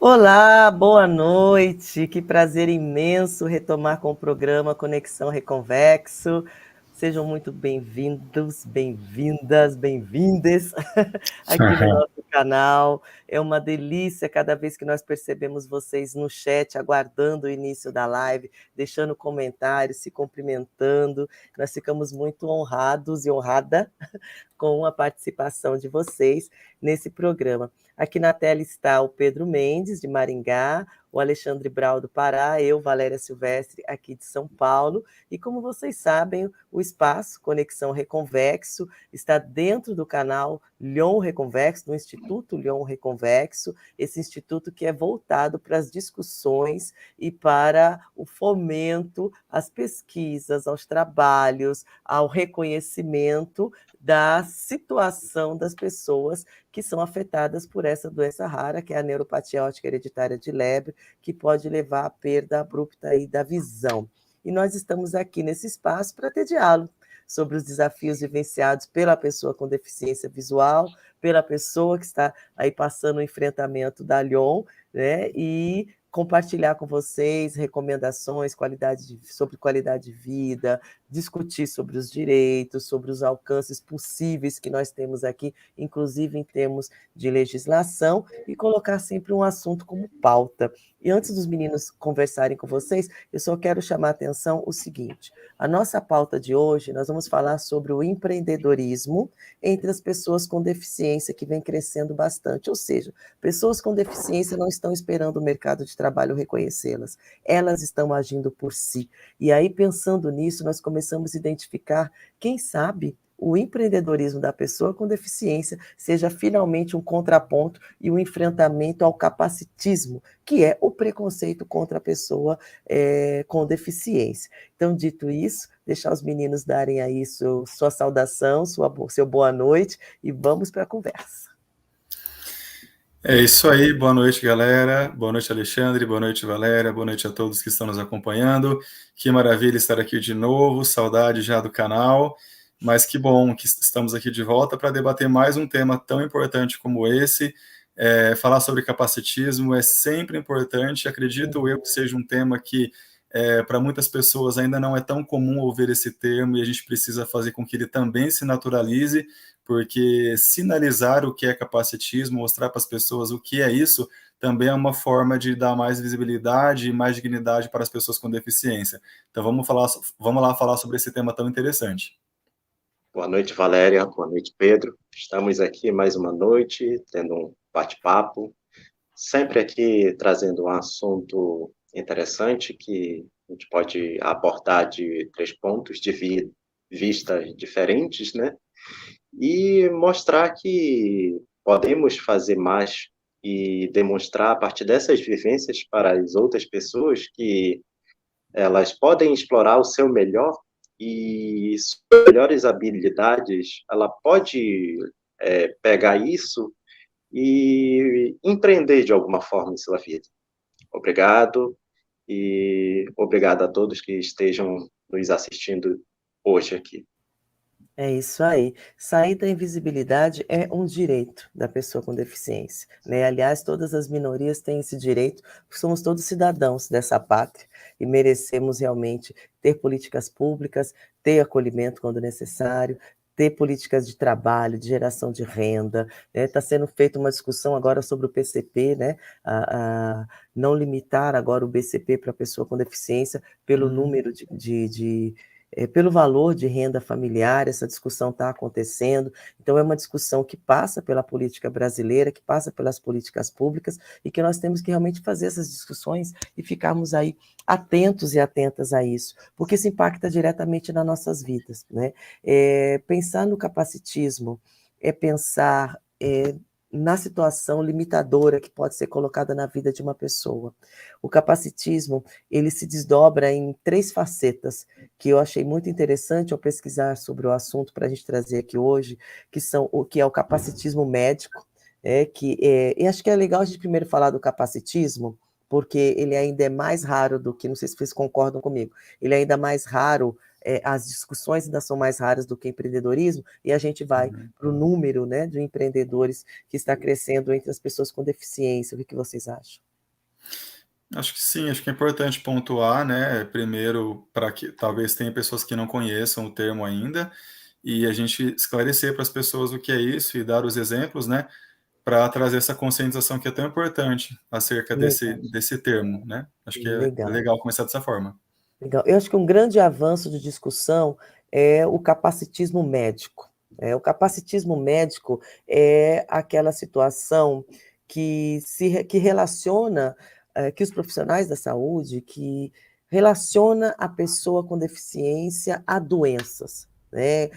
Olá, boa noite. Que prazer imenso retomar com o programa Conexão Reconvexo. Sejam muito bem-vindos, bem-vindas, bem-vindes aqui no nosso canal. É uma delícia cada vez que nós percebemos vocês no chat, aguardando o início da live, deixando comentários, se cumprimentando. Nós ficamos muito honrados e honrada com a participação de vocês nesse programa. Aqui na tela está o Pedro Mendes, de Maringá, o Alexandre Brau, do Pará, eu, Valéria Silvestre, aqui de São Paulo. E como vocês sabem, o espaço Conexão Reconvexo está dentro do canal Lyon Reconvexo, do Instituto Lyon Reconvexo, esse instituto que é voltado para as discussões e para o fomento às pesquisas, aos trabalhos, ao reconhecimento da situação das pessoas que são afetadas por essa doença rara, que é a neuropatia óptica hereditária de Leber, que pode levar à perda abrupta aí da visão. E nós estamos aqui nesse espaço para ter diálogo sobre os desafios vivenciados pela pessoa com deficiência visual, pela pessoa que está aí passando o enfrentamento da Lyon, né? E compartilhar com vocês recomendações sobre qualidade de vida, discutir sobre os direitos, sobre os alcances possíveis que nós temos aqui, inclusive em termos de legislação, e colocar sempre um assunto como pauta. E antes dos meninos conversarem com vocês, eu só quero chamar a atenção o seguinte: a nossa pauta de hoje, nós vamos falar sobre o empreendedorismo entre as pessoas com deficiência, que vem crescendo bastante, ou seja, pessoas com deficiência não estão esperando o mercado de trabalho reconhecê-las, elas estão agindo por si. E aí, pensando nisso, nós começamos a identificar, quem sabe, o empreendedorismo da pessoa com deficiência seja finalmente um contraponto e um enfrentamento ao capacitismo, que é o preconceito contra a pessoa com deficiência. Então, dito isso, deixar os meninos darem aí sua saudação, seu boa noite, e vamos para a conversa. É isso aí, boa noite, galera. Boa noite, Alexandre. Boa noite, Valéria. Boa noite a todos que estão nos acompanhando. Que maravilha estar aqui de novo, saudade já do canal, mas que bom que estamos aqui de volta para debater mais um tema tão importante como esse. Falar sobre capacitismo é sempre importante, acredito eu que seja um tema que para muitas pessoas ainda não é tão comum ouvir esse termo, e a gente precisa fazer com que ele também se naturalize, porque sinalizar o que é capacitismo, mostrar para as pessoas o que é isso, também é uma forma de dar mais visibilidade e mais dignidade para as pessoas com deficiência. Então vamos lá falar sobre esse tema tão interessante. Boa noite, Valéria. Boa noite, Pedro. Estamos aqui mais uma noite, tendo um bate-papo, sempre aqui trazendo um assunto interessante que a gente pode abordar de 3 pontos de vista diferentes, né? E mostrar que podemos fazer mais e demonstrar a partir dessas vivências para as outras pessoas que elas podem explorar o seu melhor e suas melhores habilidades, ela pode pegar isso e empreender de alguma forma em sua vida. Obrigado e obrigado a todos que estejam nos assistindo hoje aqui. É isso aí. Sair da invisibilidade é um direito da pessoa com deficiência, né? Aliás, todas as minorias têm esse direito, porque somos todos cidadãos dessa pátria e merecemos realmente ter políticas públicas, ter acolhimento quando necessário, ter políticas de trabalho, de geração de renda, né? Está sendo feita uma discussão agora sobre o PCP, né? Não limitar agora o BCP para a pessoa com deficiência pelo número pelo valor de renda familiar. Essa discussão está acontecendo, então é uma discussão que passa pela política brasileira, que passa pelas políticas públicas, e que nós temos que realmente fazer essas discussões e ficarmos aí atentos e atentas a isso, porque isso impacta diretamente nas nossas vidas, né? Pensar no capacitismo é pensar na situação limitadora que pode ser colocada na vida de uma pessoa. O capacitismo, ele se desdobra em 3 facetas, que eu achei muito interessante ao pesquisar sobre o assunto para a gente trazer aqui hoje, que é o capacitismo médico, e acho que é legal a gente primeiro falar do capacitismo, porque ele ainda é mais raro do que, não sei se vocês concordam comigo, ele é ainda mais raro, as discussões ainda são mais raras do que empreendedorismo, e a gente vai para o número, né, de empreendedores que está crescendo entre as pessoas com deficiência. O que vocês acham? Acho que sim, acho que é importante pontuar, né? Primeiro, para que talvez tenha pessoas que não conheçam o termo ainda, e a gente esclarecer para as pessoas o que é isso e dar os exemplos, né? Para trazer essa conscientização que é tão importante acerca Legal, desse termo, né? Acho que é legal. legal começar dessa forma. Legal. Eu acho que um grande avanço de discussão é o capacitismo médico. O capacitismo médico é aquela situação que relaciona, que os profissionais da saúde, que relaciona a pessoa com deficiência a doenças, né?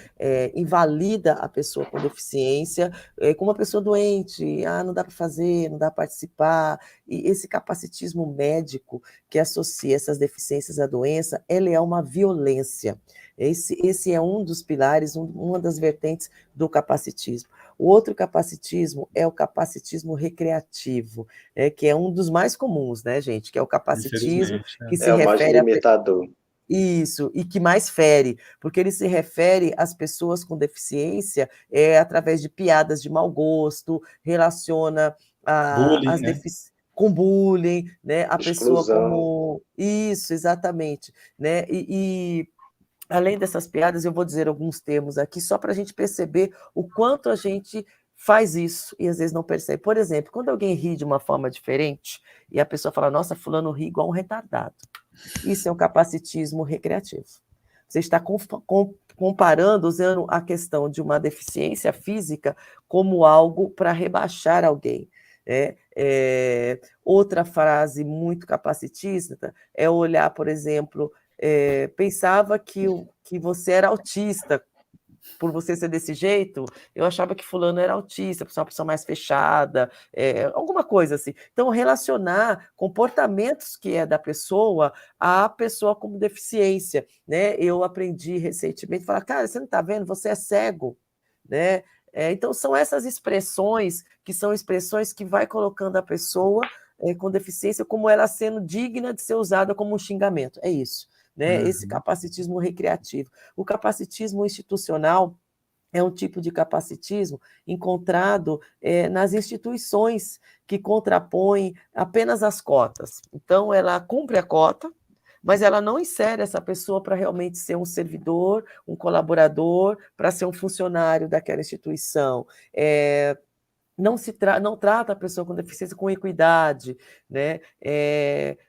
Invalida a pessoa com deficiência como uma pessoa doente, não dá para fazer, não dá para participar, e esse capacitismo médico que associa essas deficiências à doença, ela é uma violência. Esse é um dos pilares, uma das vertentes do capacitismo. O outro capacitismo é o capacitismo recreativo, que é um dos mais comuns, né, gente? Que é o capacitismo Infelizmente, que né? se É o mais refere a limitador. isso, e que mais fere, porque ele se refere às pessoas com deficiência através de piadas de mau gosto, relaciona Bullying, as né? com bullying, né? A pessoa Exclusão. como. Isso, exatamente. Né? Além dessas piadas, eu vou dizer alguns termos aqui, só para a gente perceber o quanto a gente faz isso e às vezes não percebe. Por exemplo, quando alguém ri de uma forma diferente e a pessoa fala, nossa, fulano ri igual um retardado. Isso é um capacitismo recreativo. Você está comparando, usando a questão de uma deficiência física como algo para rebaixar alguém. Outra frase muito capacitista é olhar, por exemplo, pensava que você era autista, por você ser desse jeito, eu achava que fulano era autista, uma pessoa mais fechada, alguma coisa assim. Então, relacionar comportamentos que é da pessoa à pessoa com deficiência, né? Eu aprendi recentemente, falar, cara, você não está vendo? Você é cego, né? Então, são essas expressões que são expressões que vai colocando a pessoa com deficiência como ela sendo digna de ser usada como um xingamento. É isso, né? Esse Uhum. capacitismo recreativo. O capacitismo institucional é um tipo de capacitismo encontrado nas instituições que contrapõem apenas as cotas. Então, ela cumpre a cota, mas ela não insere essa pessoa para realmente ser um servidor, um colaborador, para ser um funcionário daquela instituição. Não trata a pessoa com deficiência com equidade, né?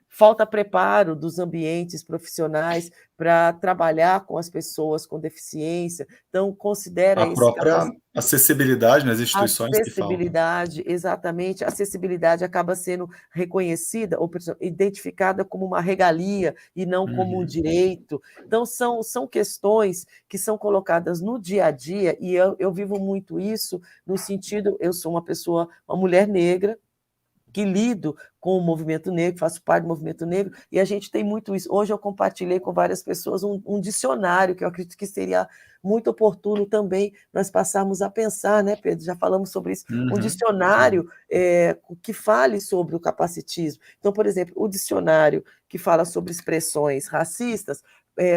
Falta preparo dos ambientes profissionais para trabalhar com as pessoas com deficiência, então considera A esse própria acessibilidade nas instituições que falta. acessibilidade, exatamente, a acessibilidade acaba sendo reconhecida ou identificada como uma regalia e não como um Uhum. direito. Então, são questões que são colocadas no dia a dia, e eu vivo muito isso no sentido, eu sou uma mulher negra, que lido com o movimento negro, faço parte do movimento negro, e a gente tem muito isso. Hoje eu compartilhei com várias pessoas um dicionário, que eu acredito que seria muito oportuno também nós passarmos a pensar, né, Pedro? Já falamos sobre isso. Um Uhum. dicionário que fale sobre o capacitismo. Então, por exemplo, o dicionário que fala sobre expressões racistas,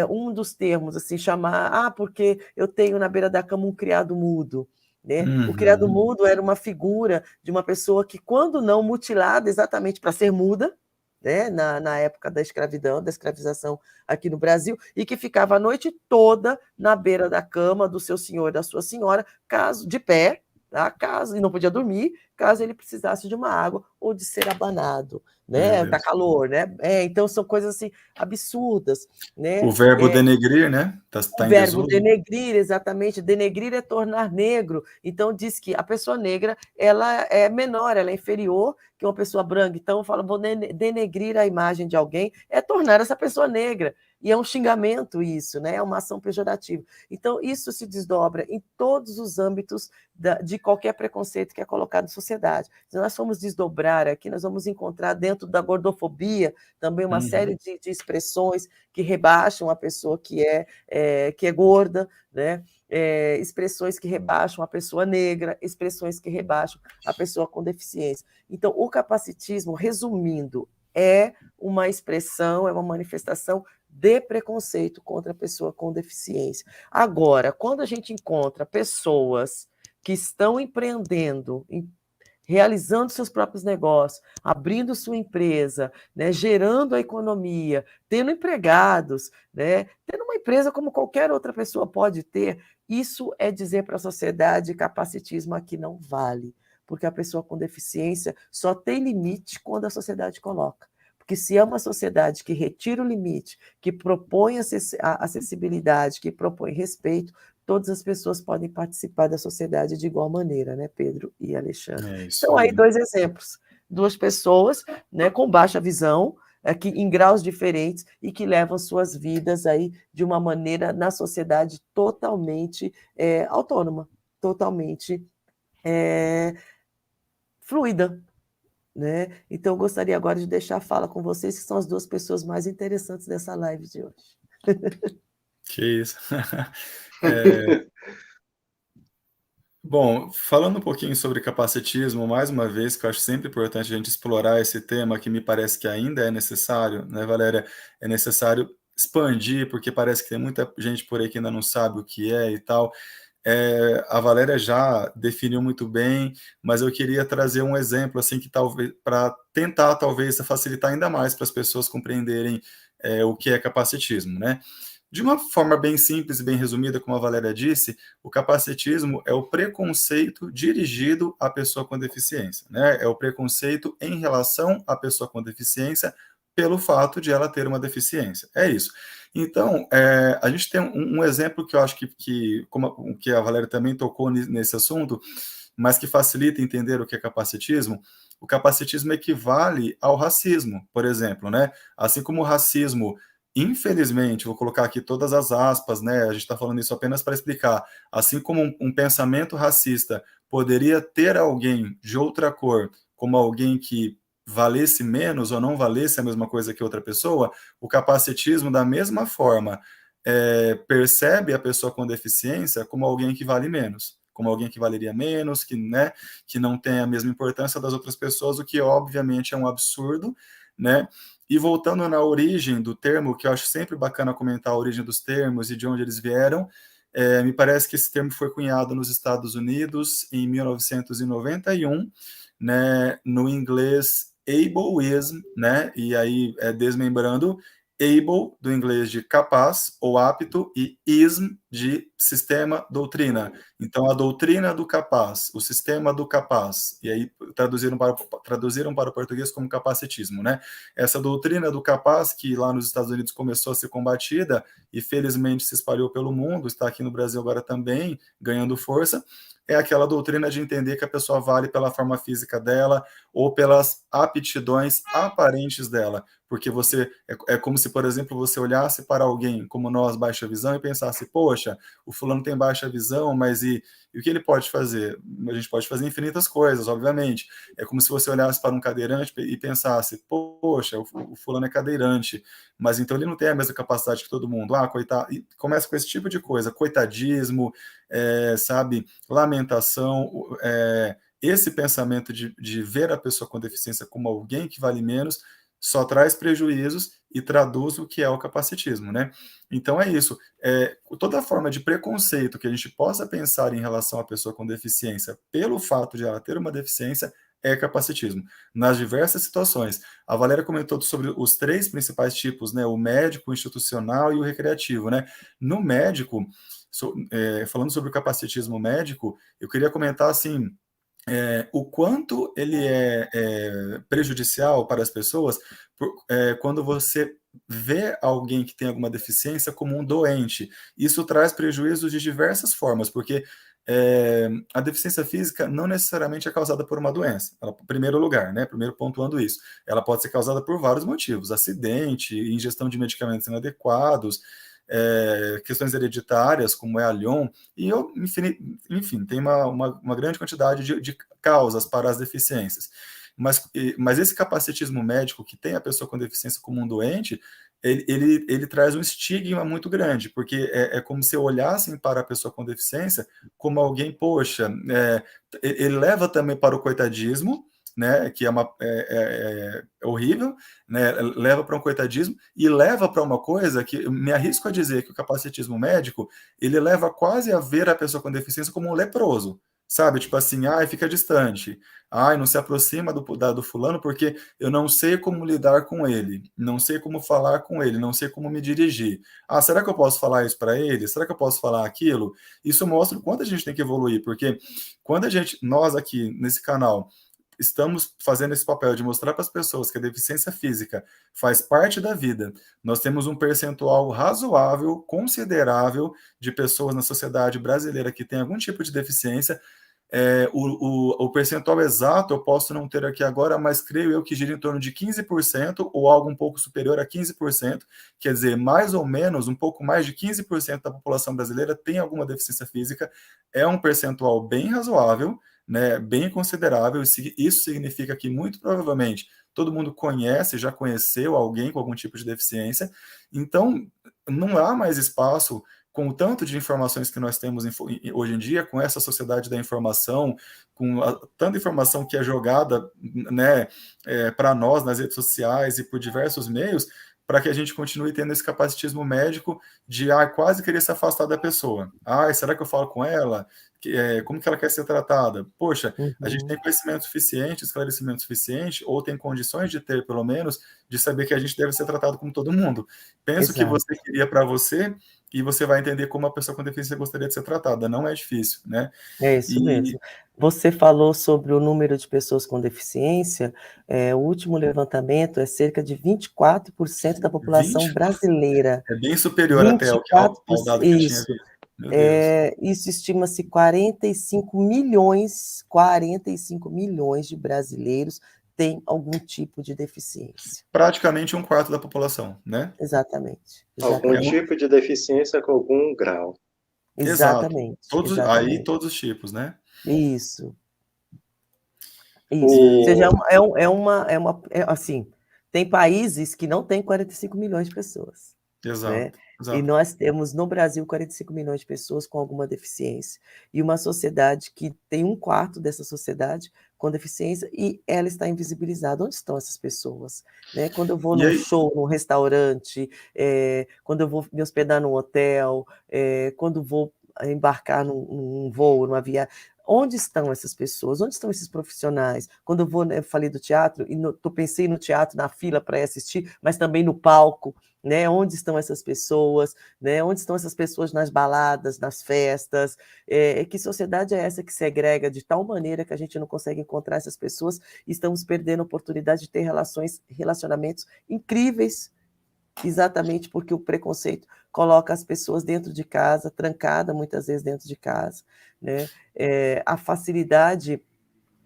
um dos termos, assim, chamar, porque eu tenho na beira da cama um criado mudo. Né? O criado Uhum. mudo era uma figura de uma pessoa que, quando não mutilada exatamente para ser muda, né? na época da escravidão, da escravização aqui no Brasil, e que ficava a noite toda na beira da cama do seu senhor e da sua senhora, caso de pé, tá? Caso, e não podia dormir, caso ele precisasse de uma água ou de ser abanado, Meu né? Tá Deus. calor, né? Então são coisas assim absurdas, né? O verbo denegrir, né? O Tá em verbo desuso. denegrir, exatamente, denegrir é tornar negro. Então, diz que a pessoa negra ela é menor, ela é inferior que uma pessoa branca. Então, fala, vou denegrir a imagem de alguém, é tornar essa pessoa negra. E é um xingamento isso, né? É uma ação pejorativa. Então, isso se desdobra em todos os âmbitos de qualquer preconceito que é colocado na sociedade. Se nós formos desdobrar aqui, nós vamos encontrar dentro da gordofobia também uma Uhum. série de expressões que rebaixam a pessoa que é gorda, né? Expressões que rebaixam a pessoa negra, expressões que rebaixam a pessoa com deficiência. Então, o capacitismo, resumindo, é uma expressão, é uma manifestação de preconceito contra a pessoa com deficiência. Agora, quando a gente encontra pessoas que estão empreendendo realizando seus próprios negócios, abrindo sua empresa, né, gerando a economia, tendo empregados, né, tendo uma empresa como qualquer outra pessoa pode ter, isso é dizer para a sociedade: capacitismo aqui não vale, porque a pessoa com deficiência só tem limite quando a sociedade coloca. Porque se é uma sociedade que retira o limite, que propõe a acessibilidade, que propõe respeito, todas as pessoas podem participar da sociedade de igual maneira, né, Pedro e Alexandre? É isso Então, aí aí. 2 exemplos. 2 pessoas, né, com baixa visão, que em graus diferentes e que levam suas vidas aí de uma maneira na sociedade totalmente autônoma, totalmente fluida, né? Então, eu gostaria agora de deixar a fala com vocês, que são as 2 pessoas mais interessantes dessa live de hoje. Que isso. Bom, falando um pouquinho sobre capacitismo, mais uma vez, que eu acho sempre importante a gente explorar esse tema, que me parece que ainda é necessário, né, Valéria? É necessário expandir, porque parece que tem muita gente por aí que ainda não sabe o que é e tal. A Valéria já definiu muito bem, mas eu queria trazer um exemplo, assim, que talvez, para tentar, talvez, facilitar ainda mais para as pessoas compreenderem o que é capacitismo, né? De uma forma bem simples e bem resumida, como a Valéria disse, o capacitismo é o preconceito dirigido à pessoa com deficiência, né? É o preconceito em relação à pessoa com deficiência pelo fato de ela ter uma deficiência. É isso. Então, a gente tem um exemplo que eu acho como que a Valéria também tocou nesse assunto, mas que facilita entender o que é capacitismo. O capacitismo equivale ao racismo, por exemplo, né? Assim como o racismo, infelizmente, vou colocar aqui todas as aspas, né? A gente está falando isso apenas para explicar. Assim como um pensamento racista poderia ter alguém de outra cor como alguém que valesse menos ou não valesse a mesma coisa que outra pessoa, o capacitismo, da mesma forma, percebe a pessoa com deficiência como alguém que vale menos, como alguém que valeria menos, né, que não tem a mesma importância das outras pessoas, o que obviamente é um absurdo, né? E voltando na origem do termo, que eu acho sempre bacana comentar a origem dos termos e de onde eles vieram, me parece que esse termo foi cunhado nos Estados Unidos em 1991, né, no inglês ableism, né, e aí desmembrando, able, do inglês de capaz ou apto, e ism, de sistema, doutrina. Então, a doutrina do capaz, o sistema do capaz, e aí traduziram para o português como capacitismo, né? Essa doutrina do capaz, que lá nos Estados Unidos começou a ser combatida e felizmente se espalhou pelo mundo, está aqui no Brasil agora também, ganhando força, é aquela doutrina de entender que a pessoa vale pela forma física dela ou pelas aptidões aparentes dela, porque você é como se, por exemplo, você olhasse para alguém como nós, baixa visão, e pensasse: poxa, o fulano tem baixa visão, mas e o que ele pode fazer? A gente pode fazer infinitas coisas, obviamente. É como se você olhasse para um cadeirante e pensasse: poxa, o fulano é cadeirante, mas então ele não tem a mesma capacidade que todo mundo. Ah, coitado. E começa com esse tipo de coisa, coitadismo, sabe, lamentação, esse pensamento de ver a pessoa com deficiência como alguém que vale menos só traz prejuízos e traduz o que é o capacitismo, né? Então é isso. Toda forma de preconceito que a gente possa pensar em relação à pessoa com deficiência pelo fato de ela ter uma deficiência é capacitismo, nas diversas situações. A Valéria comentou sobre os 3 principais tipos, né? O médico, o institucional e o recreativo, né? No médico, falando sobre o capacitismo médico, eu queria comentar assim, o quanto ele é prejudicial para as pessoas quando você vê alguém que tem alguma deficiência como um doente. Isso traz prejuízos de diversas formas, porque a deficiência física não necessariamente é causada por uma doença. Ela, em primeiro lugar, né, primeiro pontuando isso, ela pode ser causada por vários motivos: acidente, ingestão de medicamentos inadequados, questões hereditárias, como é a Lyon, e enfim, tem uma grande quantidade de causas para as deficiências. Mas esse capacitismo médico que tem a pessoa com deficiência como um doente, ele traz um estigma muito grande, porque é como se olhassem para a pessoa com deficiência como alguém, poxa, ele leva também para o coitadismo, né, que é horrível, né, leva para um coitadismo e leva para uma coisa que me arrisco a dizer que o capacitismo médico ele leva quase a ver a pessoa com deficiência como um leproso. sabe? Tipo assim, ai, fica distante. Ai, não se aproxima do fulano porque eu não sei como lidar com ele, não sei como falar com ele, não sei como me dirigir. Ah, será que eu posso falar isso para ele? Será que eu posso falar aquilo? Isso mostra o quanto a gente tem que evoluir, porque quando nós aqui nesse canal, estamos fazendo esse papel de mostrar para as pessoas que a deficiência física faz parte da vida. Nós temos um percentual razoável, considerável, de pessoas na sociedade brasileira que tem algum tipo de deficiência. O percentual exato eu posso não ter aqui agora, mas creio eu que gira em torno de 15% ou algo um pouco superior a 15%, quer dizer, mais ou menos, um pouco mais de 15% da população brasileira tem alguma deficiência física. É um percentual bem razoável, né, bem considerável. Isso significa que, muito provavelmente, todo mundo conhece, já conheceu alguém com algum tipo de deficiência. Então, não há mais espaço, com o tanto de informações que nós temos hoje em dia, com essa sociedade da informação, com tanta informação que é jogada, né, para nós nas redes sociais e por diversos meios, para que a gente continue tendo esse capacitismo médico de quase querer se afastar da pessoa. Será que eu falo com ela? Como que ela quer ser tratada? Poxa, a gente tem conhecimento suficiente, esclarecimento suficiente, ou tem condições de ter, pelo menos, de saber que a gente deve ser tratado como todo mundo. Pensa o que você queria para você, e você vai entender como a pessoa com deficiência gostaria de ser tratada. Não é difícil, né? É isso mesmo. Você falou sobre o número de pessoas com deficiência, o último levantamento é cerca de 24% da população brasileira. É bem superior até ao dado que eu tinha visto. Meu Deus. Isso estima-se 45 milhões de brasileiros têm algum tipo de deficiência. Praticamente um quarto da população, né? Exatamente. Algum tipo de deficiência com algum grau. Exatamente. Aí todos os tipos, né? Isso. Ou seja, assim, tem países que não têm 45 milhões de pessoas. Exato. Né? E nós temos no Brasil 45 milhões de pessoas com alguma deficiência. E uma sociedade que tem um quarto dessa sociedade com deficiência e ela está invisibilizada. Onde estão essas pessoas? Né? Quando eu vou num show, num restaurante, quando eu vou me hospedar num hotel, quando vou embarcar num voo, numa viagem, onde estão essas pessoas? Onde estão esses profissionais? Quando eu falei do teatro, pensei no teatro, na fila para ir assistir, mas também no palco, né? Onde estão essas pessoas? Né? Onde estão essas pessoas nas baladas, nas festas? Que sociedade é essa que segrega de tal maneira que a gente não consegue encontrar essas pessoas e estamos perdendo a oportunidade de ter relacionamentos incríveis, exatamente porque o preconceito coloca as pessoas dentro de casa, trancada muitas vezes dentro de casa, né? A facilidade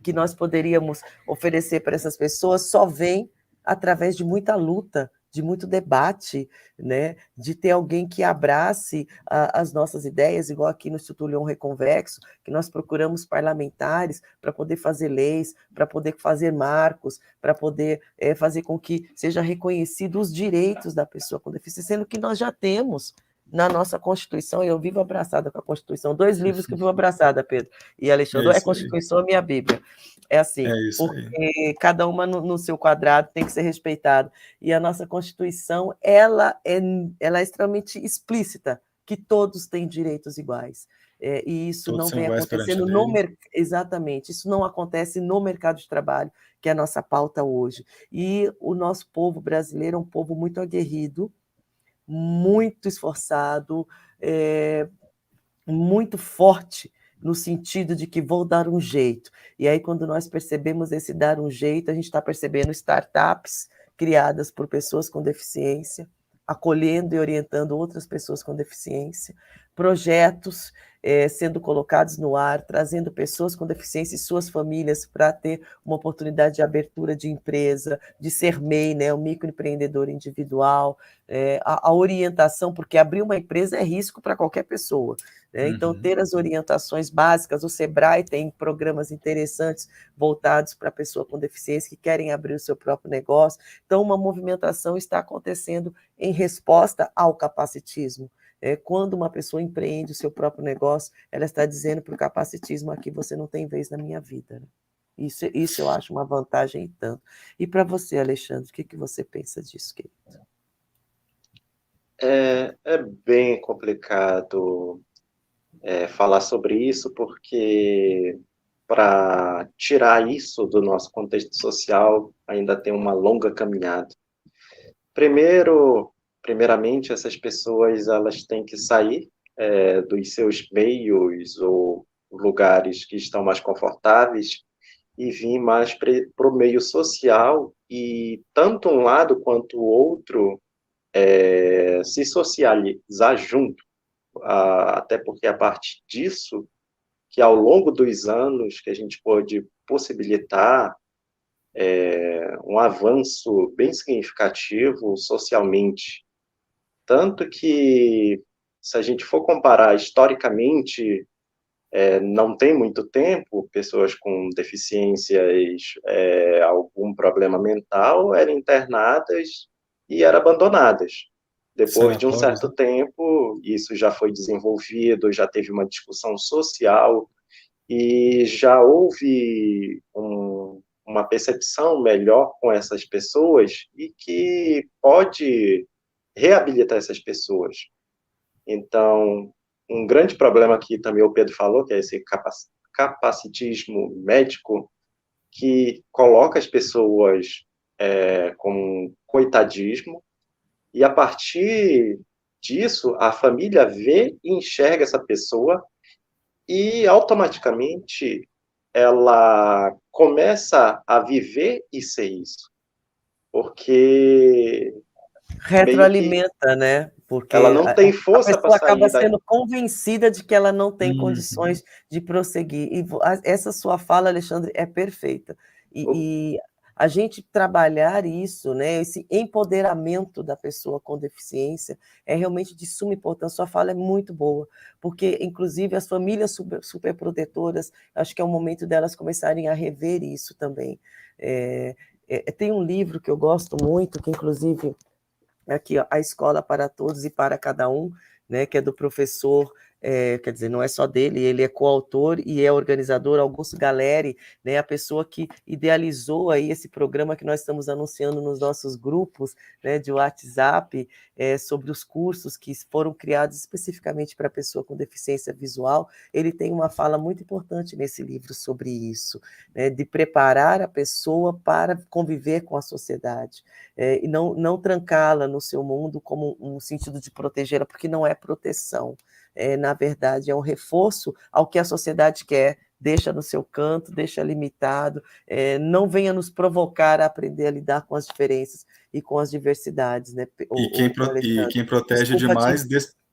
que nós poderíamos oferecer para essas pessoas só vem através de muita luta, de muito debate, né? De ter alguém que abrace as nossas ideias, igual aqui no Instituto Leon Reconvexo, que nós procuramos parlamentares para poder fazer leis, para poder fazer marcos, para poder fazer com que seja reconhecido os direitos da pessoa com deficiência, sendo que nós já temos na nossa Constituição, e eu vivo abraçada com a Constituição, 2 livros que eu vivo abraçada, Pedro e Alexandre, a Constituição e a minha Bíblia. É assim, porque cada uma no seu quadrado tem que ser respeitada. E a nossa Constituição, ela é extremamente explícita, que todos têm direitos iguais. E isso todos não vem acontecendo no mercado. Exatamente, isso não acontece no mercado de trabalho, que é a nossa pauta hoje. E o nosso povo brasileiro é um povo muito aguerrido, muito esforçado, muito forte, no sentido de que vou dar um jeito. E aí, quando nós percebemos esse dar um jeito, a gente está percebendo startups criadas por pessoas com deficiência, acolhendo e orientando outras pessoas com deficiência, projetos sendo colocados no ar, trazendo pessoas com deficiência e suas famílias para ter uma oportunidade de abertura de empresa, de ser MEI, né, um microempreendedor individual, a orientação, porque abrir uma empresa é risco para qualquer pessoa. Né? Então, ter as orientações básicas, o Sebrae tem programas interessantes voltados para a pessoa com deficiência que querem abrir o seu próprio negócio. Então, uma movimentação está acontecendo em resposta ao capacitismo. Quando uma pessoa empreende o seu próprio negócio, ela está dizendo para o capacitismo: aqui você não tem vez na minha vida. Né? Isso eu acho uma vantagem e tanto. E para você, Alexandre, o que você pensa disso, querido? É bem complicado falar sobre isso, porque para tirar isso do nosso contexto social ainda tem uma longa caminhada. Primeiramente, essas pessoas elas têm que sair dos seus meios ou lugares que estão mais confortáveis e vir mais para o meio social e tanto um lado quanto o outro se socializar junto, até porque a partir disso que ao longo dos anos que a gente pode possibilitar um avanço bem significativo socialmente. Tanto que, se a gente for comparar historicamente, não tem muito tempo, pessoas com deficiências, algum problema mental, eram internadas e eram abandonadas. Depois de um Sanatórios, certo né? tempo, isso já foi desenvolvido, já teve uma discussão social e já houve uma percepção melhor com essas pessoas e que pode reabilitar essas pessoas. Então, um grande problema que também o Pedro falou, que é esse capacitismo médico, que coloca as pessoas com coitadismo, e a partir disso, a família vê e enxerga essa pessoa e automaticamente ela começa a viver e ser isso, porque meio que Retroalimenta, né? ela Porque não tem a força para pessoa acaba sair da. sendo convencida de que ela não tem Uhum. condições de prosseguir. E essa sua fala, Alexandre, é perfeita. E a gente trabalhar isso, né, esse empoderamento da pessoa com deficiência, é realmente de suma importância. Sua fala é muito boa, porque, inclusive, as famílias superprotetoras, acho que é o momento delas começarem a rever isso também. Tem um livro que eu gosto muito, que, inclusive, aqui, ó, A Escola para Todos e para Cada Um, né, que é do professor, quer dizer, não é só dele, ele é coautor e é organizador, Augusto Galeri, né, a pessoa que idealizou aí esse programa que nós estamos anunciando nos nossos grupos, né, de WhatsApp, sobre os cursos que foram criados especificamente para a pessoa com deficiência visual. Ele tem uma fala muito importante nesse livro sobre isso, né, de preparar a pessoa para conviver com a sociedade. E não trancá-la no seu mundo como um sentido de protegê-la, porque não é proteção. Na verdade, é um reforço ao que a sociedade quer, deixa no seu canto, deixa limitado, não venha nos provocar a aprender a lidar com as diferenças e com as diversidades, né, E Alexandre? quem protege Desculpa te demais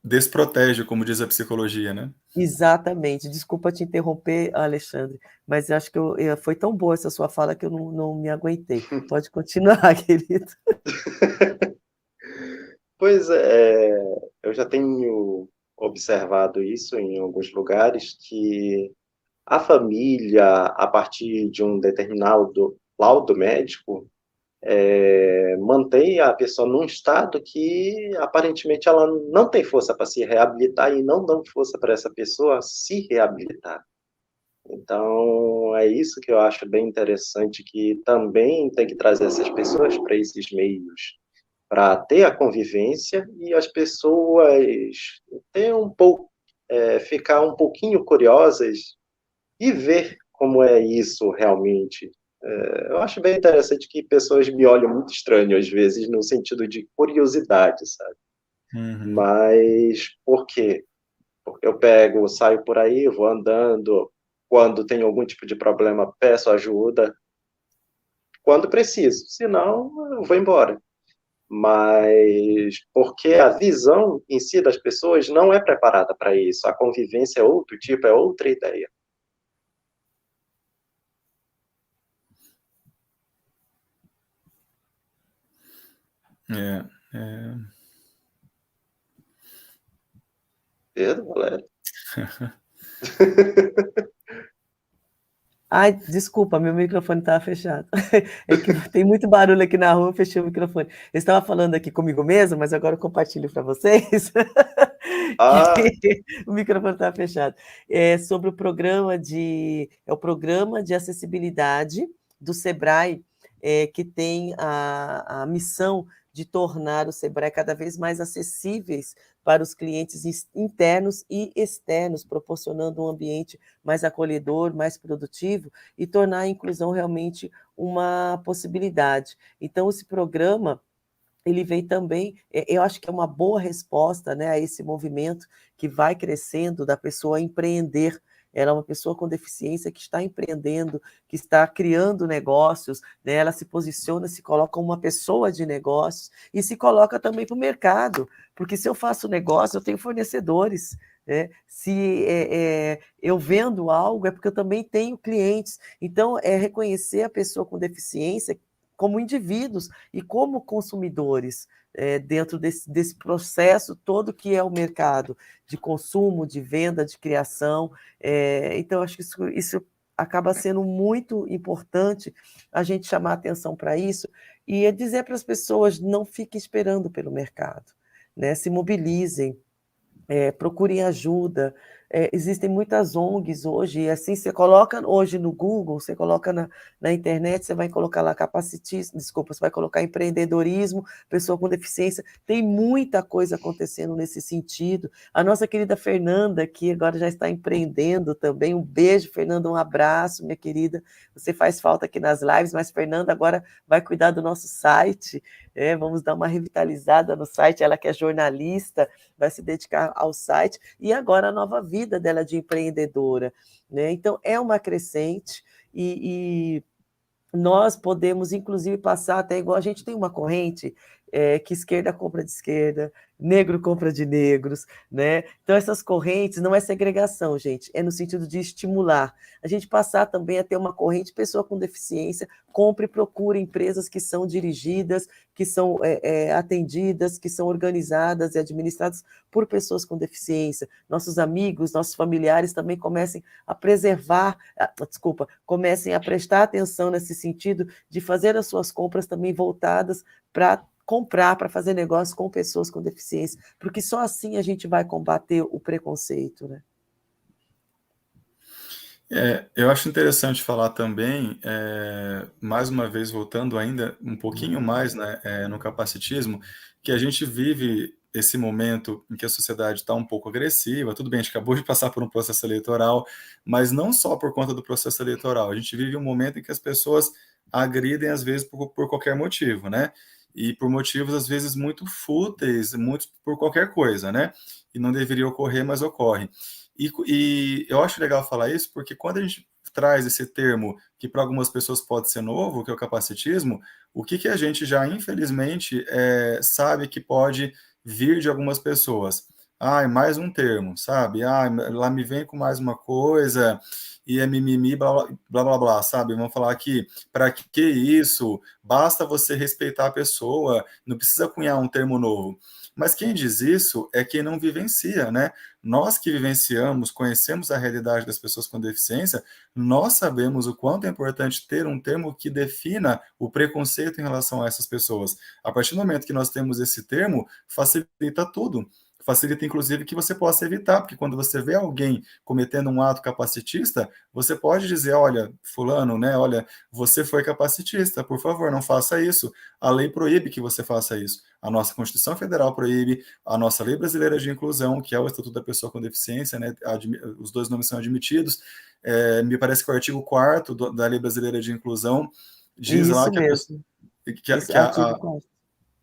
desprotege, como diz a psicologia, né? Exatamente, desculpa te interromper, Alexandre, mas eu acho que foi tão boa essa sua fala que eu não me aguentei. Pode continuar, querido. Pois é, eu já tenho observado isso em alguns lugares, que a família, a partir de um determinado laudo médico, mantém a pessoa num estado que aparentemente ela não tem força para se reabilitar e não dão força para essa pessoa se reabilitar. Então, é isso que eu acho bem interessante, que também tem que trazer essas pessoas para esses meios, para ter a convivência e as pessoas ter um pouco, ficar um pouquinho curiosas e ver como é isso realmente. Eu acho bem interessante que pessoas me olham muito estranho às vezes, no sentido de curiosidade, sabe? Uhum. Mas por quê? Porque eu pego, saio por aí, vou andando, quando tem algum tipo de problema, peço ajuda, quando preciso, senão eu vou embora. Mas porque a visão em si das pessoas não é preparada para isso, a convivência é outro tipo, é outra ideia. É, é. Pedro, Valério? Ai, desculpa, meu microfone estava fechado. É que tem muito barulho aqui na rua, eu fechei o microfone. Eu estava falando aqui comigo mesmo, mas agora eu compartilho para vocês Ah, que o microfone estava fechado. É sobre o programa é o programa de acessibilidade do Sebrae, que tem a missão de tornar o Sebrae cada vez mais acessíveis para os clientes internos e externos, proporcionando um ambiente mais acolhedor, mais produtivo e tornar a inclusão realmente uma possibilidade. Então, esse programa ele vem também, eu acho que é uma boa resposta, né, a esse movimento que vai crescendo da pessoa empreender. Ela é uma pessoa com deficiência que está empreendendo, que está criando negócios, né? Ela se posiciona, se coloca como uma pessoa de negócios e se coloca também para o mercado, porque se eu faço negócio, eu tenho fornecedores. Né? Se eu vendo algo, é porque eu também tenho clientes. Então, é reconhecer a pessoa com deficiência como indivíduos e como consumidores dentro desse processo todo que é o mercado de consumo, de venda, de criação. Então, acho que isso acaba sendo muito importante a gente chamar atenção para isso e dizer para as pessoas não fiquem esperando pelo mercado, né? Se mobilizem, procurem ajuda. Existem muitas ONGs hoje, e assim, você coloca hoje no Google, você coloca na internet, você vai colocar lá capacitismo, desculpa, você vai colocar empreendedorismo, pessoa com deficiência, tem muita coisa acontecendo nesse sentido. A nossa querida Fernanda, que agora já está empreendendo também, um beijo, Fernanda, um abraço, minha querida, você faz falta aqui nas lives, mas Fernanda agora vai cuidar do nosso site, vamos dar uma revitalizada no site, ela que é jornalista, vai se dedicar ao site, e agora a nova vida dela de empreendedora. Né? Então, é uma crescente, e nós podemos, inclusive, passar até igual a gente tem uma corrente que esquerda compra de esquerda, negro compra de negros, né? Então, essas correntes não é segregação, gente, é no sentido de estimular. A gente passar também a ter uma corrente, pessoa com deficiência, compre e procure empresas que são dirigidas, que são atendidas, que são organizadas e administradas por pessoas com deficiência. Nossos amigos, nossos familiares também comecem a preservar, comecem a prestar atenção nesse sentido de fazer as suas compras também voltadas para comprar, para fazer negócio com pessoas com deficiência, porque só assim a gente vai combater o preconceito, né? Eu acho interessante falar também, mais uma vez, voltando ainda um pouquinho mais, né, no capacitismo, que a gente vive esse momento em que a sociedade está um pouco agressiva. Tudo bem, a gente acabou de passar por um processo eleitoral, mas não só por conta do processo eleitoral. A gente vive um momento em que as pessoas agridem, às vezes, por qualquer motivo, né? E por motivos, às vezes, muito fúteis, muito por qualquer coisa, né? E não deveria ocorrer, mas ocorre. E eu acho legal falar isso porque quando a gente traz esse termo que para algumas pessoas pode ser novo, que é o capacitismo, o que a gente já, infelizmente, sabe que pode vir de algumas pessoas? Ah, é mais um termo, sabe? Ah, lá me vem com mais uma coisa e é mimimi, blá, blá, blá, blá, blá, sabe? Vamos falar aqui, para que isso? Basta você respeitar a pessoa, não precisa cunhar um termo novo. Mas quem diz isso é quem não vivencia, né? Nós que vivenciamos, conhecemos a realidade das pessoas com deficiência, nós sabemos o quanto é importante ter um termo que defina o preconceito em relação a essas pessoas. A partir do momento que nós temos esse termo, facilita tudo. Facilita, inclusive, que você possa evitar, porque quando você vê alguém cometendo um ato capacitista, você pode dizer, olha, fulano, né, olha, você foi capacitista, por favor, não faça isso. A lei proíbe que você faça isso. A nossa Constituição Federal proíbe, a nossa Lei Brasileira de Inclusão, que é o Estatuto da Pessoa com Deficiência, né, os dois nomes são admitidos, me parece que o artigo 4º da Lei Brasileira de Inclusão diz Isso lá que a pessoa... mesmo. Que Artigo 4.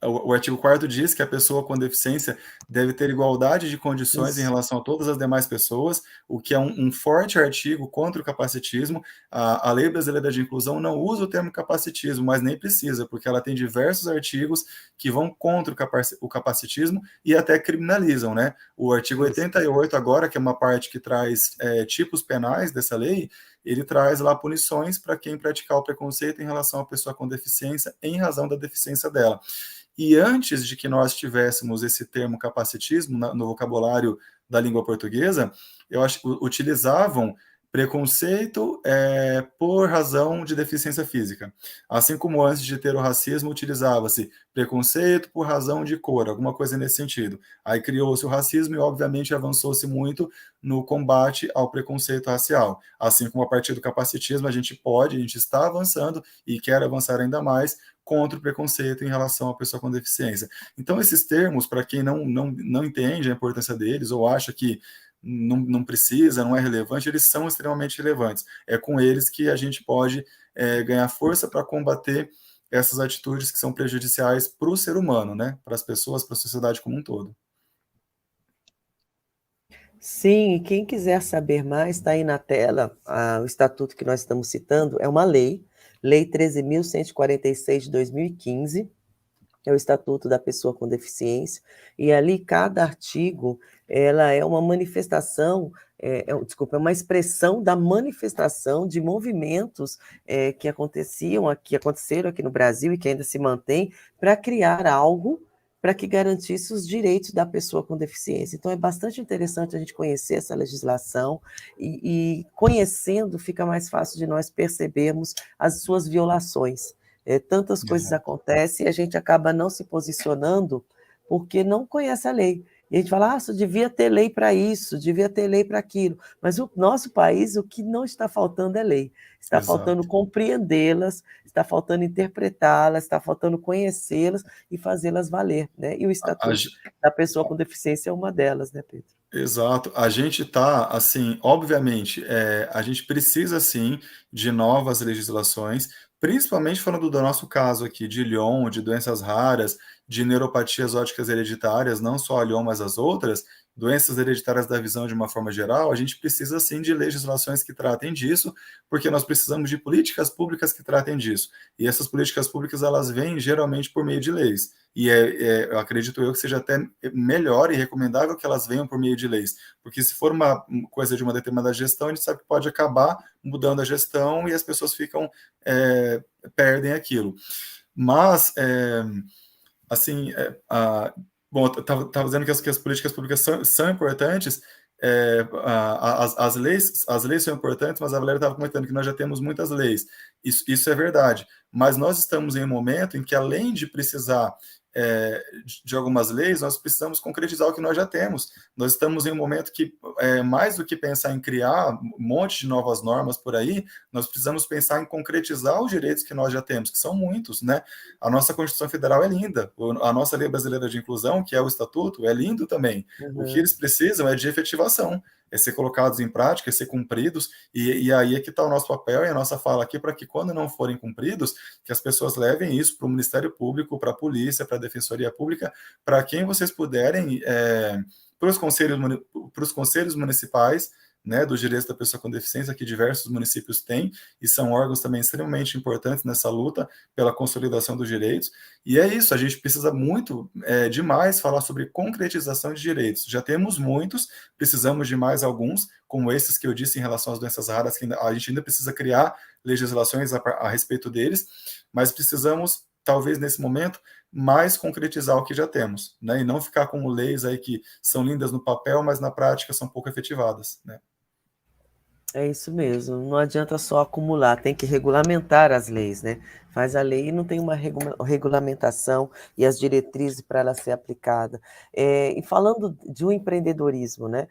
o artigo 4º diz que a pessoa com deficiência deve ter igualdade de condições em Isso. relação a todas as demais pessoas, o que é um forte artigo contra o capacitismo. A Lei Brasileira de Inclusão não usa o termo capacitismo, mas nem precisa, porque ela tem diversos artigos que vão contra o capacitismo e até criminalizam, né? O artigo 88 agora, que é uma parte que traz tipos penais dessa lei, ele traz lá punições para quem praticar o preconceito em relação à pessoa com deficiência em razão da deficiência dela. E antes de que nós tivéssemos esse termo capacitismo no vocabulário da língua portuguesa, eu acho que utilizavam preconceito por razão de deficiência física. Assim como antes de ter o racismo, utilizava-se preconceito por razão de cor, alguma coisa nesse sentido. Aí criou-se o racismo e, obviamente, avançou-se muito no combate ao preconceito racial. Assim como a partir do capacitismo a gente está avançando e quer avançar ainda mais contra o preconceito em relação à pessoa com deficiência. Então, esses termos, para quem não entende a importância deles ou acha que não precisa, não é relevante, eles são extremamente relevantes. É com eles que a gente pode ganhar força para combater essas atitudes que são prejudiciais para o ser humano, né? Para as pessoas, para a sociedade como um todo. Sim, e quem quiser saber mais, está aí na tela, o estatuto que nós estamos citando é uma lei, Lei 13.146 de 2015, é o Estatuto da Pessoa com Deficiência, e ali cada artigo, ela é uma manifestação, desculpa, é uma expressão da manifestação de movimentos que aconteceram aqui no Brasil e que ainda se mantém, para criar algo para que garantisse os direitos da pessoa com deficiência. Então, é bastante interessante a gente conhecer essa legislação e conhecendo, fica mais fácil de nós percebermos as suas violações. Tantas coisas acontecem e a gente acaba não se posicionando porque não conhece a lei. E a gente fala, só devia ter lei para isso, devia ter lei para aquilo. Mas o nosso país, o que não está faltando é lei. Está faltando compreendê-las, está faltando interpretá-las, está faltando conhecê-las e fazê-las valer. Né? E o Estatuto da Pessoa com Deficiência é uma delas, né, Pedro? Exato. A gente está, assim, obviamente, a gente precisa, sim, de novas legislações, principalmente falando do nosso caso aqui, de Lyon, de doenças raras, de neuropatias ópticas hereditárias, não só a Lyon, mas as outras, doenças hereditárias da visão de uma forma geral, a gente precisa, sim, de legislações que tratem disso, porque nós precisamos de políticas públicas que tratem disso. E essas políticas públicas, elas vêm geralmente por meio de leis. E eu acredito eu que seja até melhor e recomendável que elas venham por meio de leis, porque se for uma coisa de uma determinada gestão, a gente sabe que pode acabar mudando a gestão e as pessoas perdem aquilo. Mas, assim, bom, eu estava dizendo que as políticas públicas são importantes, as leis são importantes, mas a Valéria estava comentando que nós já temos muitas leis. Isso é verdade, mas nós estamos em um momento em que, além de precisar de algumas leis, nós precisamos concretizar o que nós já temos. Nós estamos em um momento que, mais do que pensar em criar um monte de novas normas por aí, nós precisamos pensar em concretizar os direitos que nós já temos, que são muitos, né? A nossa Constituição Federal é linda, a nossa Lei Brasileira de Inclusão, que é o Estatuto, é lindo também. O que eles precisam é de efetivação, é ser colocados em prática, é ser cumpridos, e aí é que está o nosso papel e a nossa fala aqui, para que quando não forem cumpridos, que as pessoas levem isso para o Ministério Público, para a polícia, para a Defensoria Pública, para quem vocês puderem, para os conselhos municipais, né, dos direitos da pessoa com deficiência, que diversos municípios têm, e são órgãos também extremamente importantes nessa luta pela consolidação dos direitos. E é isso, a gente precisa muito, demais, falar sobre concretização de direitos. Já temos muitos, precisamos de mais alguns, como esses que eu disse em relação às doenças raras, que a gente ainda precisa criar legislações a respeito deles, mas precisamos, talvez nesse momento, mais concretizar o que já temos, né, e não ficar com leis aí que são lindas no papel, mas na prática são pouco efetivadas, né. É isso mesmo, não adianta só acumular, tem que regulamentar as leis, né? Faz a lei e não tem uma regulamentação e as diretrizes para ela ser aplicada. E falando de um empreendedorismo, né?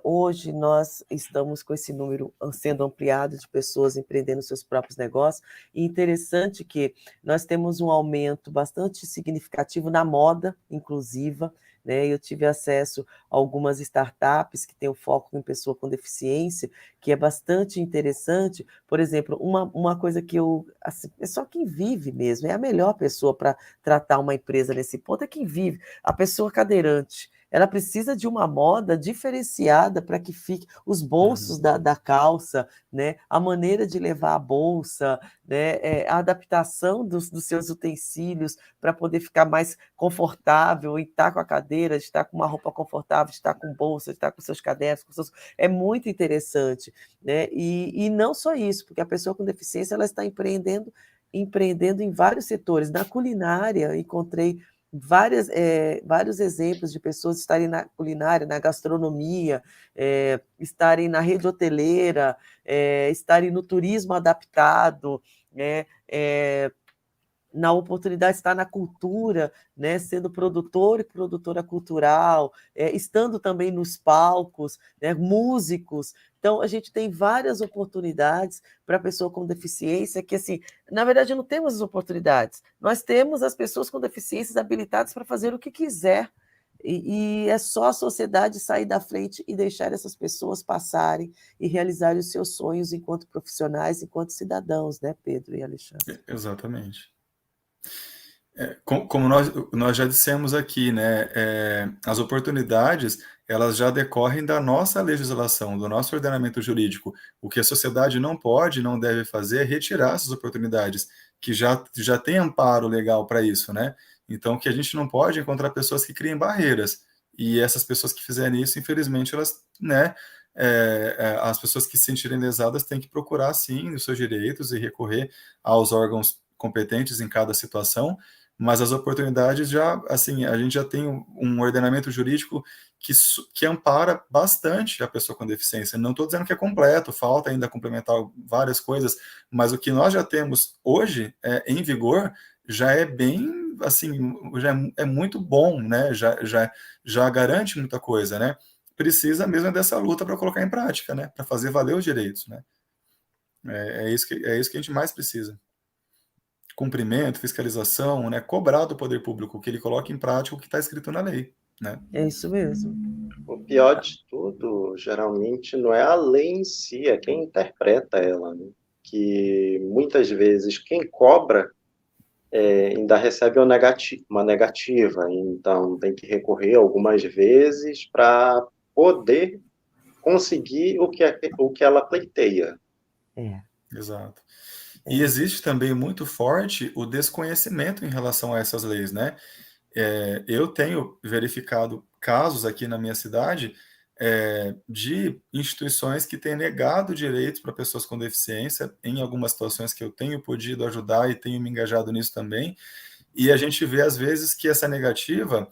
Hoje nós estamos com esse número sendo ampliado de pessoas empreendendo seus próprios negócios, e interessante que nós temos um aumento bastante significativo na moda inclusiva, né? Eu tive acesso a algumas startups que têm o foco em pessoa com deficiência, que é bastante interessante. Por exemplo, uma coisa que assim, é só quem vive mesmo, é a melhor pessoa para tratar uma empresa nesse ponto, é quem vive. A pessoa cadeirante, ela precisa de uma moda diferenciada para que fique os bolsos da calça, né? A maneira de levar a bolsa, né? A adaptação dos seus utensílios para poder ficar mais confortável, e estar com a cadeira, de estar com uma roupa confortável, de estar com bolsa, de estar com seus cadernos, é muito interessante, né? E não só isso, porque a pessoa com deficiência ela está empreendendo em vários setores. Na culinária, encontrei vários exemplos de pessoas estarem na culinária, na gastronomia, estarem na rede hoteleira, estarem no turismo adaptado, né? na oportunidade de estar na cultura, né, sendo produtor e produtora cultural, estando também nos palcos, né, músicos. Então, a gente tem várias oportunidades para a pessoa com deficiência, que, assim, na verdade, não temos as oportunidades, nós temos as pessoas com deficiências habilitadas para fazer o que quiser, e é só a sociedade sair da frente e deixar essas pessoas passarem e realizarem os seus sonhos enquanto profissionais, enquanto cidadãos, né, Pedro e Alexandre? Exatamente. Como nós já dissemos aqui, né, as oportunidades, elas já decorrem da nossa legislação, do nosso ordenamento jurídico. O que a sociedade não pode, não deve fazer é retirar essas oportunidades, que já tem amparo legal para isso, né? Então, que a gente não pode encontrar pessoas que criem barreiras. E essas pessoas que fizerem isso, infelizmente, elas, né, as pessoas que se sentirem lesadas têm que procurar, sim, os seus direitos e recorrer aos órgãos competentes em cada situação, mas as oportunidades já, assim, a gente já tem um ordenamento jurídico que ampara bastante a pessoa com deficiência. Não estou dizendo que é completo, falta ainda complementar várias coisas, mas o que nós já temos hoje em vigor já é bem, assim, já é muito bom, né? Já garante muita coisa, né? Precisa mesmo dessa luta para colocar em prática, né? Para fazer valer os direitos, né? É isso que a gente mais precisa. Cumprimento, fiscalização, né, cobrar do poder público que ele coloque em prática o que está escrito na lei, né? É isso mesmo. O pior de tudo, geralmente, não é a lei em si, é quem interpreta ela, né? Que muitas vezes quem cobra ainda recebe uma negativa, então tem que recorrer algumas vezes para poder conseguir o que ela pleiteia. Exato. E existe também muito forte o desconhecimento em relação a essas leis, né? Eu tenho verificado casos aqui na minha cidade de instituições que têm negado direitos para pessoas com deficiência em algumas situações que eu tenho podido ajudar e tenho me engajado nisso também. E a gente vê, às vezes, que essa negativa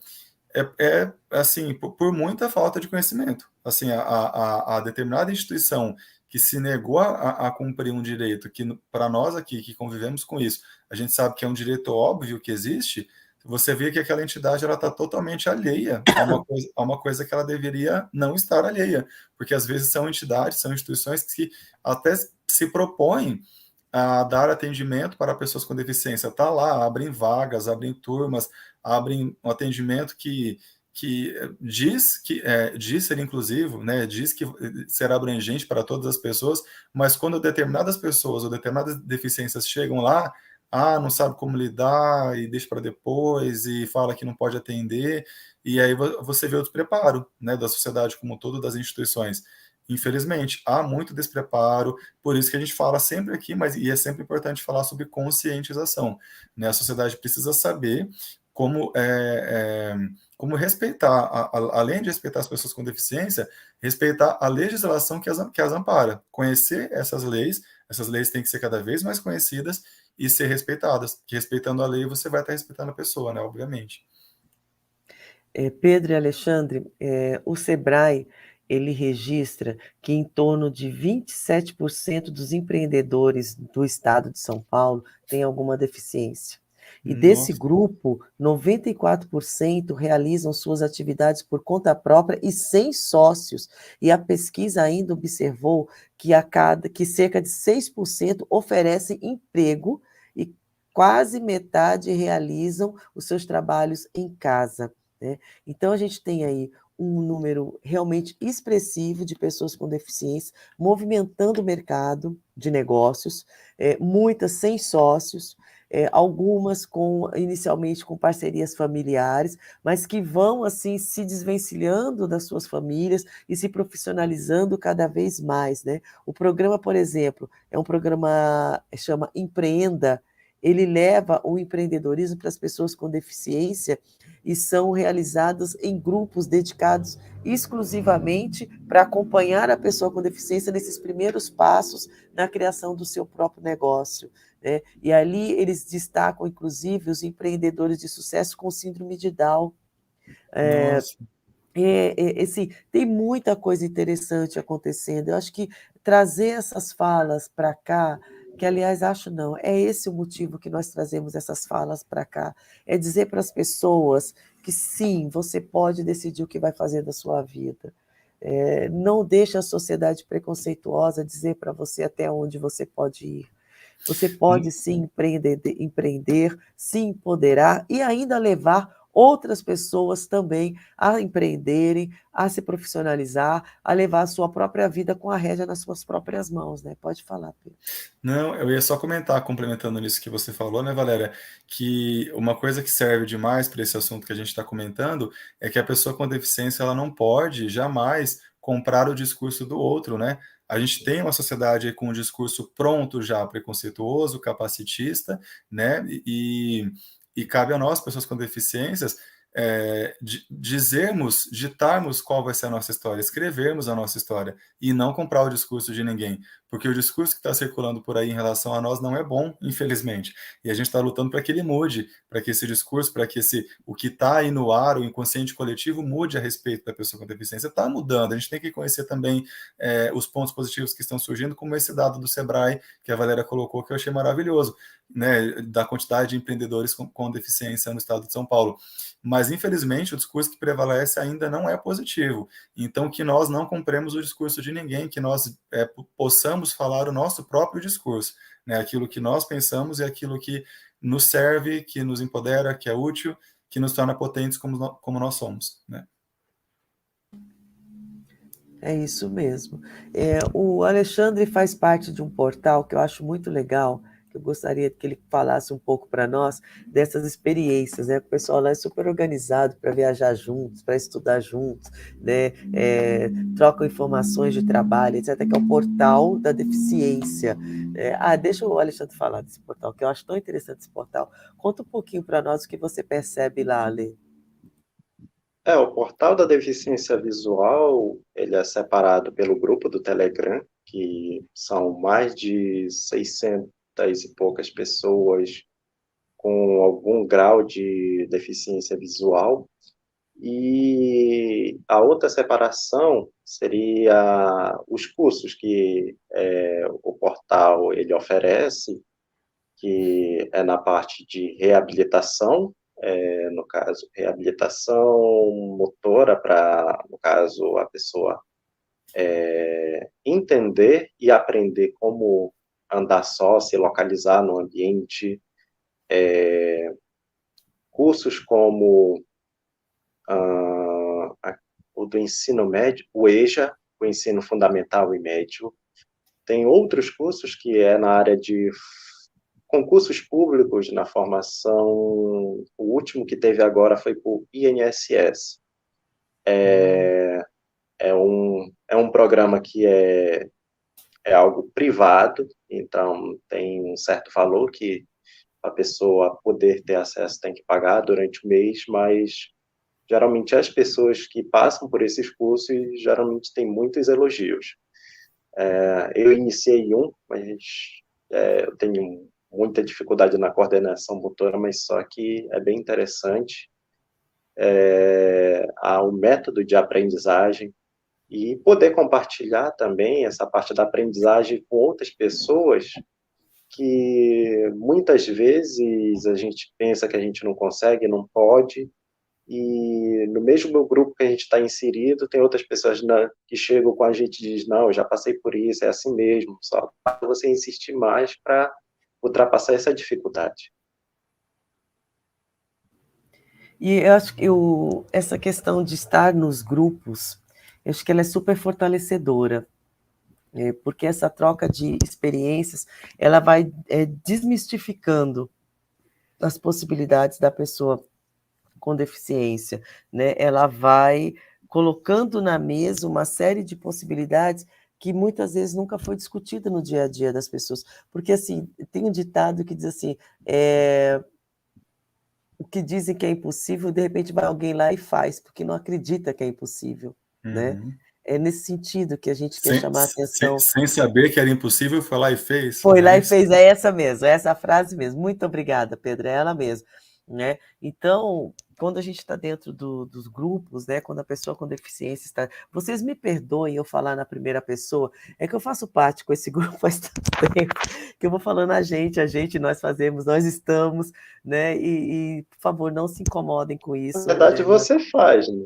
assim, por muita falta de conhecimento. Assim, a determinada instituição que se negou a cumprir um direito que, para nós aqui, que convivemos com isso, a gente sabe que é um direito óbvio que existe, você vê que aquela entidade ela está totalmente alheia a uma coisa que ela deveria não estar alheia, porque às vezes são entidades, são instituições que até se propõem a dar atendimento para pessoas com deficiência. Está lá, abrem vagas, abrem turmas, abrem um atendimento que diz ser inclusivo, né, diz que será abrangente para todas as pessoas, mas quando determinadas pessoas ou determinadas deficiências chegam lá, não sabe como lidar e deixa para depois e fala que não pode atender, e aí você vê o despreparo, né, da sociedade como um todo, das instituições. Infelizmente, há muito despreparo, por isso que a gente fala sempre aqui, e é sempre importante falar sobre conscientização, né? A sociedade precisa saber como, como respeitar, além de respeitar as pessoas com deficiência, respeitar a legislação que as ampara, conhecer essas leis têm que ser cada vez mais conhecidas e ser respeitadas, que respeitando a lei você vai estar respeitando a pessoa, né, obviamente. Pedro e Alexandre, o SEBRAE, ele registra que em torno de 27% dos empreendedores do estado de São Paulo têm alguma deficiência. E desse Nossa. grupo, 94% realizam suas atividades por conta própria e sem sócios. E a pesquisa ainda observou que cerca de 6% oferecem emprego e quase metade realizam os seus trabalhos em casa, né? Então, a gente tem aí um número realmente expressivo de pessoas com deficiência movimentando o mercado de negócios, muitas sem sócios, algumas inicialmente com parcerias familiares, mas que vão assim se desvencilhando das suas famílias e se profissionalizando cada vez mais, né? O programa, por exemplo, é um programa chama Empreenda. Ele leva o empreendedorismo para as pessoas com deficiência e são realizados em grupos dedicados exclusivamente para acompanhar a pessoa com deficiência nesses primeiros passos na criação do seu próprio negócio, né? E ali eles destacam, inclusive, os empreendedores de sucesso com síndrome de Down. Nossa. Assim, tem muita coisa interessante acontecendo. Eu acho que trazer essas falas para cá que, aliás, acho não, é esse o motivo que nós trazemos essas falas para cá, é dizer para as pessoas que sim, você pode decidir o que vai fazer da sua vida. Não deixe a sociedade preconceituosa dizer para você até onde você pode ir. Você pode sim empreender, se empoderar e ainda levar outras pessoas também a empreenderem, a se profissionalizar, a levar a sua própria vida com a rédea nas suas próprias mãos, né? Pode falar, Pedro. Não, eu ia só comentar, complementando nisso que você falou, né, Valéria, que uma coisa que serve demais para esse assunto que a gente está comentando é que a pessoa com deficiência ela não pode jamais comprar o discurso do outro, né? A gente tem uma sociedade com um discurso pronto já, preconceituoso, capacitista, né? E cabe a nós, pessoas com deficiências, ditarmos qual vai ser a nossa história, escrevermos a nossa história e não comprar o discurso de ninguém, porque o discurso que está circulando por aí em relação a nós não é bom, infelizmente, e a gente está lutando para que ele mude, para que esse discurso, para que o que está aí no ar, o inconsciente coletivo, mude a respeito da pessoa com deficiência. Está mudando, a gente tem que conhecer também os pontos positivos que estão surgindo, como esse dado do Sebrae, que a Valéria colocou, que eu achei maravilhoso, né, da quantidade de empreendedores com deficiência no estado de São Paulo. Mas, infelizmente, o discurso que prevalece ainda não é positivo. Então, que nós não compremos o discurso de ninguém, que nós possamos falar o nosso próprio discurso, né? Aquilo que nós pensamos e aquilo que nos serve, que nos empodera, que é útil, que nos torna potentes como nós somos, né? É isso mesmo. O Alexandre faz parte de um portal que eu acho muito legal, que eu gostaria que ele falasse um pouco para nós dessas experiências, né? O pessoal lá é super organizado para viajar juntos, para estudar juntos, né? Trocam informações de trabalho, etc., que é o portal da deficiência. Deixa o Alexandre falar desse portal, que eu acho tão interessante esse portal. Conta um pouquinho para nós o que você percebe lá, Ale. O portal da deficiência visual, ele é separado pelo grupo do Telegram, que são mais de 600 e poucas pessoas com algum grau de deficiência visual. E a outra separação seria os cursos que o portal ele oferece, que é na parte de reabilitação, no caso, reabilitação motora para, no caso, a pessoa entender e aprender como andar só, se localizar no ambiente, cursos como o do ensino médio, o EJA, o ensino fundamental e médio. Tem outros cursos que é na área de concursos públicos na formação. O último que teve agora foi por INSS. É um programa que é algo privado, então tem um certo valor que a pessoa poder ter acesso tem que pagar durante o mês, mas geralmente as pessoas que passam por esses cursos geralmente têm muitos elogios. Eu iniciei mas eu tenho muita dificuldade na coordenação motora, mas só que é bem interessante. Há um método de aprendizagem e poder compartilhar também essa parte da aprendizagem com outras pessoas que muitas vezes a gente pensa que a gente não consegue, não pode, e no mesmo grupo que a gente está inserido, tem outras pessoas que chegam com a gente e dizem, não, eu já passei por isso, é assim mesmo, só para você insistir mais para ultrapassar essa dificuldade. E eu acho que essa questão de estar nos grupos, eu acho que ela é super fortalecedora, porque essa troca de experiências, ela vai desmistificando as possibilidades da pessoa com deficiência, né? Ela vai colocando na mesa uma série de possibilidades que muitas vezes nunca foi discutida no dia a dia das pessoas, porque assim, tem um ditado que diz assim, o que dizem que é impossível, de repente vai alguém lá e faz, porque não acredita que é impossível, né? É nesse sentido que a gente quer chamar a atenção. Sem saber que era impossível, foi lá e fez. Foi lá e fez, é essa mesmo, é essa frase mesmo. Muito obrigada, Pedro, é ela mesmo, né? Então, quando a gente está dentro dos grupos, né, quando a pessoa com deficiência está... Vocês me perdoem eu falar na primeira pessoa, é que eu faço parte com esse grupo faz tanto tempo, que eu vou falando a gente, nós fazemos, nós estamos, né, por favor, não se incomodem com Na isso. verdade, você faz, né?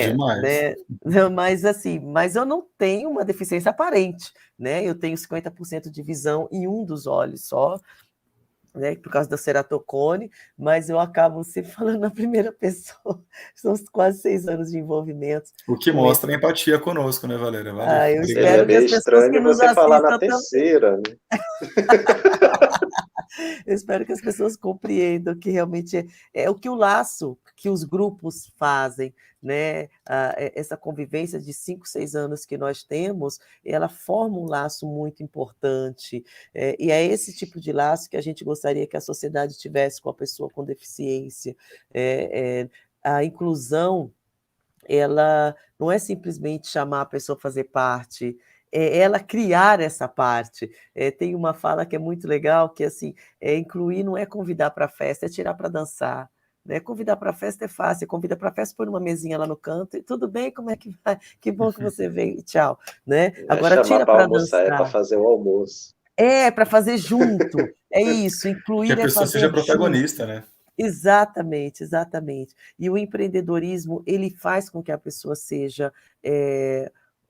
Demais. Né, mas assim, mas eu não tenho uma deficiência aparente, né, eu tenho 50% de visão em um dos olhos só, né, por causa da ceratocone, mas eu acabo sempre falando na primeira pessoa. São quase 6 anos de envolvimento O que com esse. mostra a empatia conosco, né, Valéria? Valeu. Eu Seria espero que Obrigado. meio as pessoas que estranho nos você falar na assistam também. terceira, né? Eu espero que as pessoas compreendam que realmente é o que o laço, que os grupos fazem, né? Essa convivência de 5, 6 anos que nós temos, ela forma um laço muito importante. E é esse tipo de laço que a gente gostaria que a sociedade tivesse com a pessoa com deficiência. A inclusão, ela não é simplesmente chamar a pessoa a fazer parte, é ela criar essa parte. Tem uma fala que é muito legal, que assim, incluir não é convidar para a festa, é tirar para dançar. Né? Convidar para a festa é fácil, convida para a festa, põe uma mesinha lá no canto, e tudo bem, como é que vai? Que bom que você veio, e tchau. Né? Não é Agora chamar tira para para almoçar, é para dançar. fazer o almoço. Para fazer junto. É isso, Que a incluir é pessoa seja fazer junto. protagonista, né? Exatamente, exatamente. E o empreendedorismo, ele faz com que a pessoa seja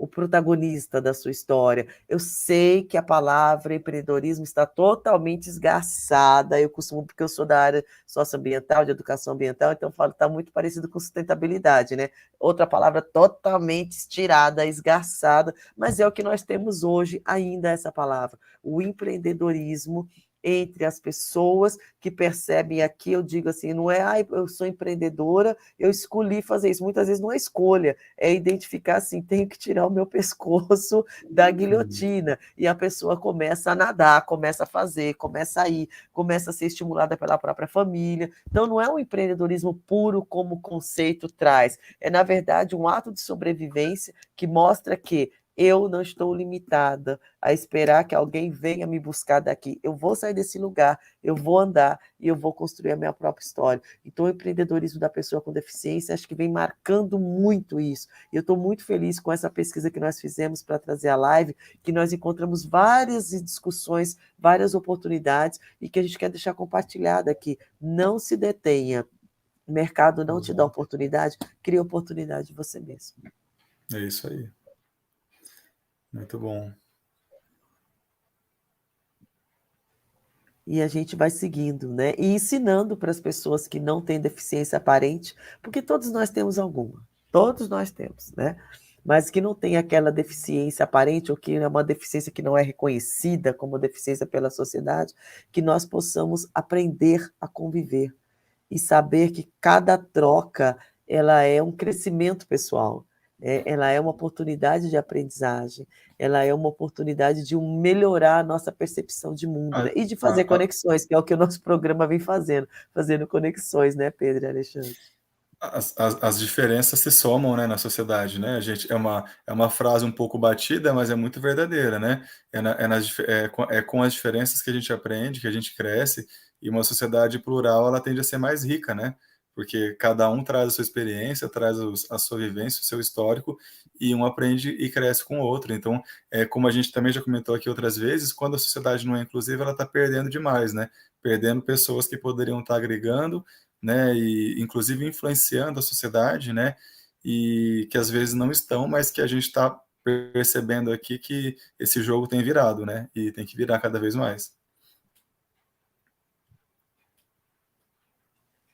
o protagonista da sua história. Eu sei que a palavra empreendedorismo está totalmente esgarçada, eu costumo, porque eu sou da área socioambiental, de educação ambiental, então eu falo que está muito parecido com sustentabilidade, né? Outra palavra totalmente estirada, esgarçada, mas é o que nós temos hoje ainda essa palavra, o empreendedorismo entre as pessoas que percebem aqui, eu digo assim, não é, eu sou empreendedora, eu escolhi fazer isso. Muitas vezes não é escolha, é identificar assim, tenho que tirar o meu pescoço da guilhotina. E a pessoa começa a nadar, começa a fazer, começa a ir, começa a ser estimulada pela própria família. Então, não é um empreendedorismo puro como o conceito traz. É, na verdade, um ato de sobrevivência que mostra que eu não estou limitada a esperar que alguém venha me buscar daqui. Eu vou sair desse lugar, eu vou andar e eu vou construir a minha própria história. Então, o empreendedorismo da pessoa com deficiência, acho que vem marcando muito isso. E eu estou muito feliz com essa pesquisa que nós fizemos para trazer a live, que nós encontramos várias discussões, várias oportunidades e que a gente quer deixar compartilhada aqui. Não se detenha. O mercado não te dá oportunidade, cria oportunidade você mesmo. É isso aí. Muito bom. E a gente vai seguindo, né? E ensinando para as pessoas que não têm deficiência aparente, porque todos nós temos alguma, todos nós temos, né? Mas que não tem aquela deficiência aparente, ou que é uma deficiência que não é reconhecida como deficiência pela sociedade, que nós possamos aprender a conviver e saber que cada troca ela é um crescimento pessoal, ela é uma oportunidade de aprendizagem, ela é uma oportunidade de melhorar a nossa percepção de mundo, né? E de fazer conexões, que é o que o nosso programa vem fazendo conexões, né, Pedro e Alexandre? As diferenças se somam, né, na sociedade, né? A gente é uma frase um pouco batida, mas é muito verdadeira, né? É com as diferenças que a gente aprende, que a gente cresce, e uma sociedade plural ela tende a ser mais rica, né? Porque cada um traz a sua experiência, traz a sua vivência, o seu histórico, e um aprende e cresce com o outro. Então, como a gente também já comentou aqui outras vezes, quando a sociedade não é inclusiva, ela está perdendo demais, né? Perdendo pessoas que poderiam estar agregando, né, e inclusive influenciando a sociedade, né, e que às vezes não estão, mas que a gente está percebendo aqui que esse jogo tem virado, né, e tem que virar cada vez mais.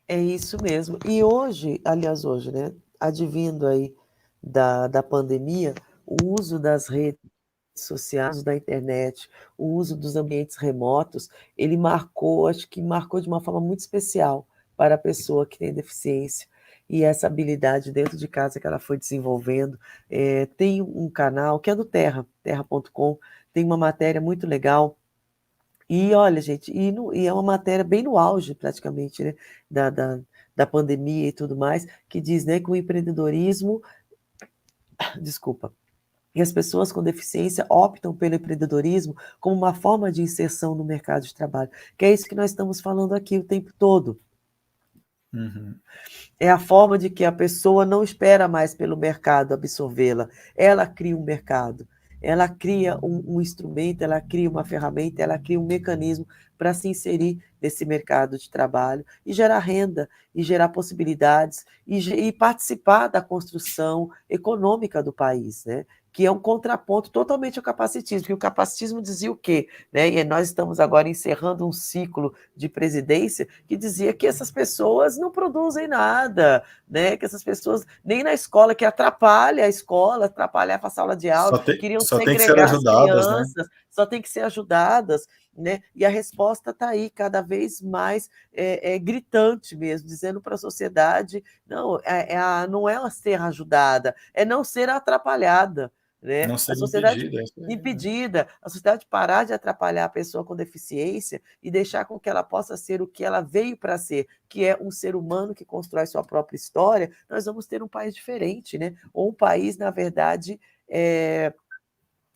É isso mesmo. E hoje, aliás, hoje, né, advindo aí da pandemia, o uso das redes sociais, da internet, o uso dos ambientes remotos, ele marcou, acho que marcou de uma forma muito especial para a pessoa que tem deficiência. E essa habilidade dentro de casa que ela foi desenvolvendo. Tem um canal que é do Terra, terra.com, tem uma matéria muito legal. E olha, gente, e é uma matéria bem no auge, praticamente, né, da pandemia e tudo mais, que diz, né, que o empreendedorismo, desculpa, e as pessoas com deficiência optam pelo empreendedorismo como uma forma de inserção no mercado de trabalho, que é isso que nós estamos falando aqui o tempo todo. Uhum. É a forma de que a pessoa não espera mais pelo mercado absorvê-la. Ela cria um mercado, ela cria um instrumento, ela cria uma ferramenta, ela cria um mecanismo para se inserir nesse mercado de trabalho e gerar renda, e gerar possibilidades, e participar da construção econômica do país, né? Que é um contraponto totalmente ao capacitismo, porque o capacitismo dizia o quê? Né? E nós estamos agora encerrando um ciclo de presidência que dizia que essas pessoas não produzem nada, né? Que essas pessoas, nem na escola, que atrapalha a escola, atrapalhava a sala de aula, queriam Só tem que ser segregar as ajudadas, né? crianças, só tem que ser ajudadas, né? E a resposta está aí, cada vez mais gritante mesmo, dizendo para a sociedade, não, não é ser ajudada, é não ser atrapalhada. Né? Não A ser sociedade impedida. É isso aí, né? impedida, a sociedade parar de atrapalhar a pessoa com deficiência e deixar com que ela possa ser o que ela veio para ser, que é um ser humano que constrói sua própria história, nós vamos ter um país diferente, né? Ou um país, na verdade,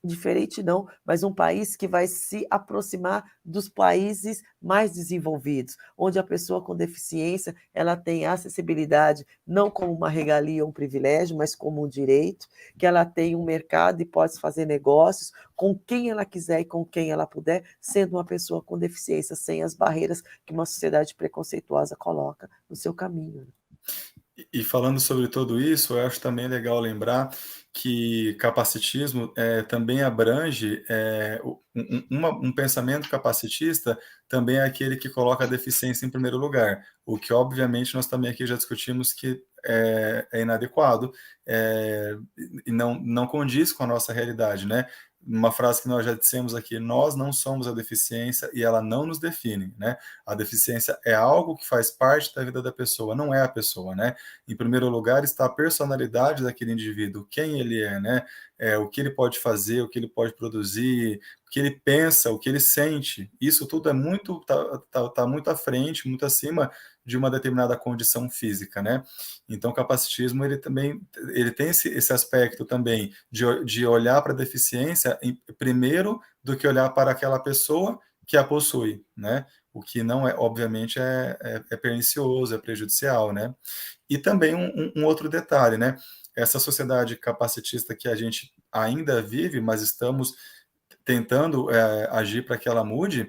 diferente não, mas um país que vai se aproximar dos países mais desenvolvidos, onde a pessoa com deficiência ela tem acessibilidade não como uma regalia ou um privilégio, mas como um direito, que ela tem um mercado e pode fazer negócios com quem ela quiser e com quem ela puder, sendo uma pessoa com deficiência, sem as barreiras que uma sociedade preconceituosa coloca no seu caminho. E falando sobre tudo isso, eu acho também legal lembrar que capacitismo também abrange um pensamento capacitista, também é aquele que coloca a deficiência em primeiro lugar, o que obviamente nós também aqui já discutimos que é inadequado, e não condiz com a nossa realidade, né? Uma frase que nós já dissemos aqui: nós não somos a deficiência e ela não nos define, né? A deficiência é algo que faz parte da vida da pessoa, não é a pessoa, né? Em primeiro lugar está a personalidade daquele indivíduo, quem ele é, né? O que ele pode fazer, o que ele pode produzir, o que ele pensa, o que ele sente. Isso tudo tá muito à frente, muito acima de uma determinada condição física, né? Então, o capacitismo ele tem esse aspecto também de olhar para a deficiência primeiro do que olhar para aquela pessoa que a possui, né? O que não é, obviamente, é pernicioso, é prejudicial, né? E também um outro detalhe, né? Essa sociedade capacitista que a gente ainda vive, mas estamos tentando agir para que ela mude,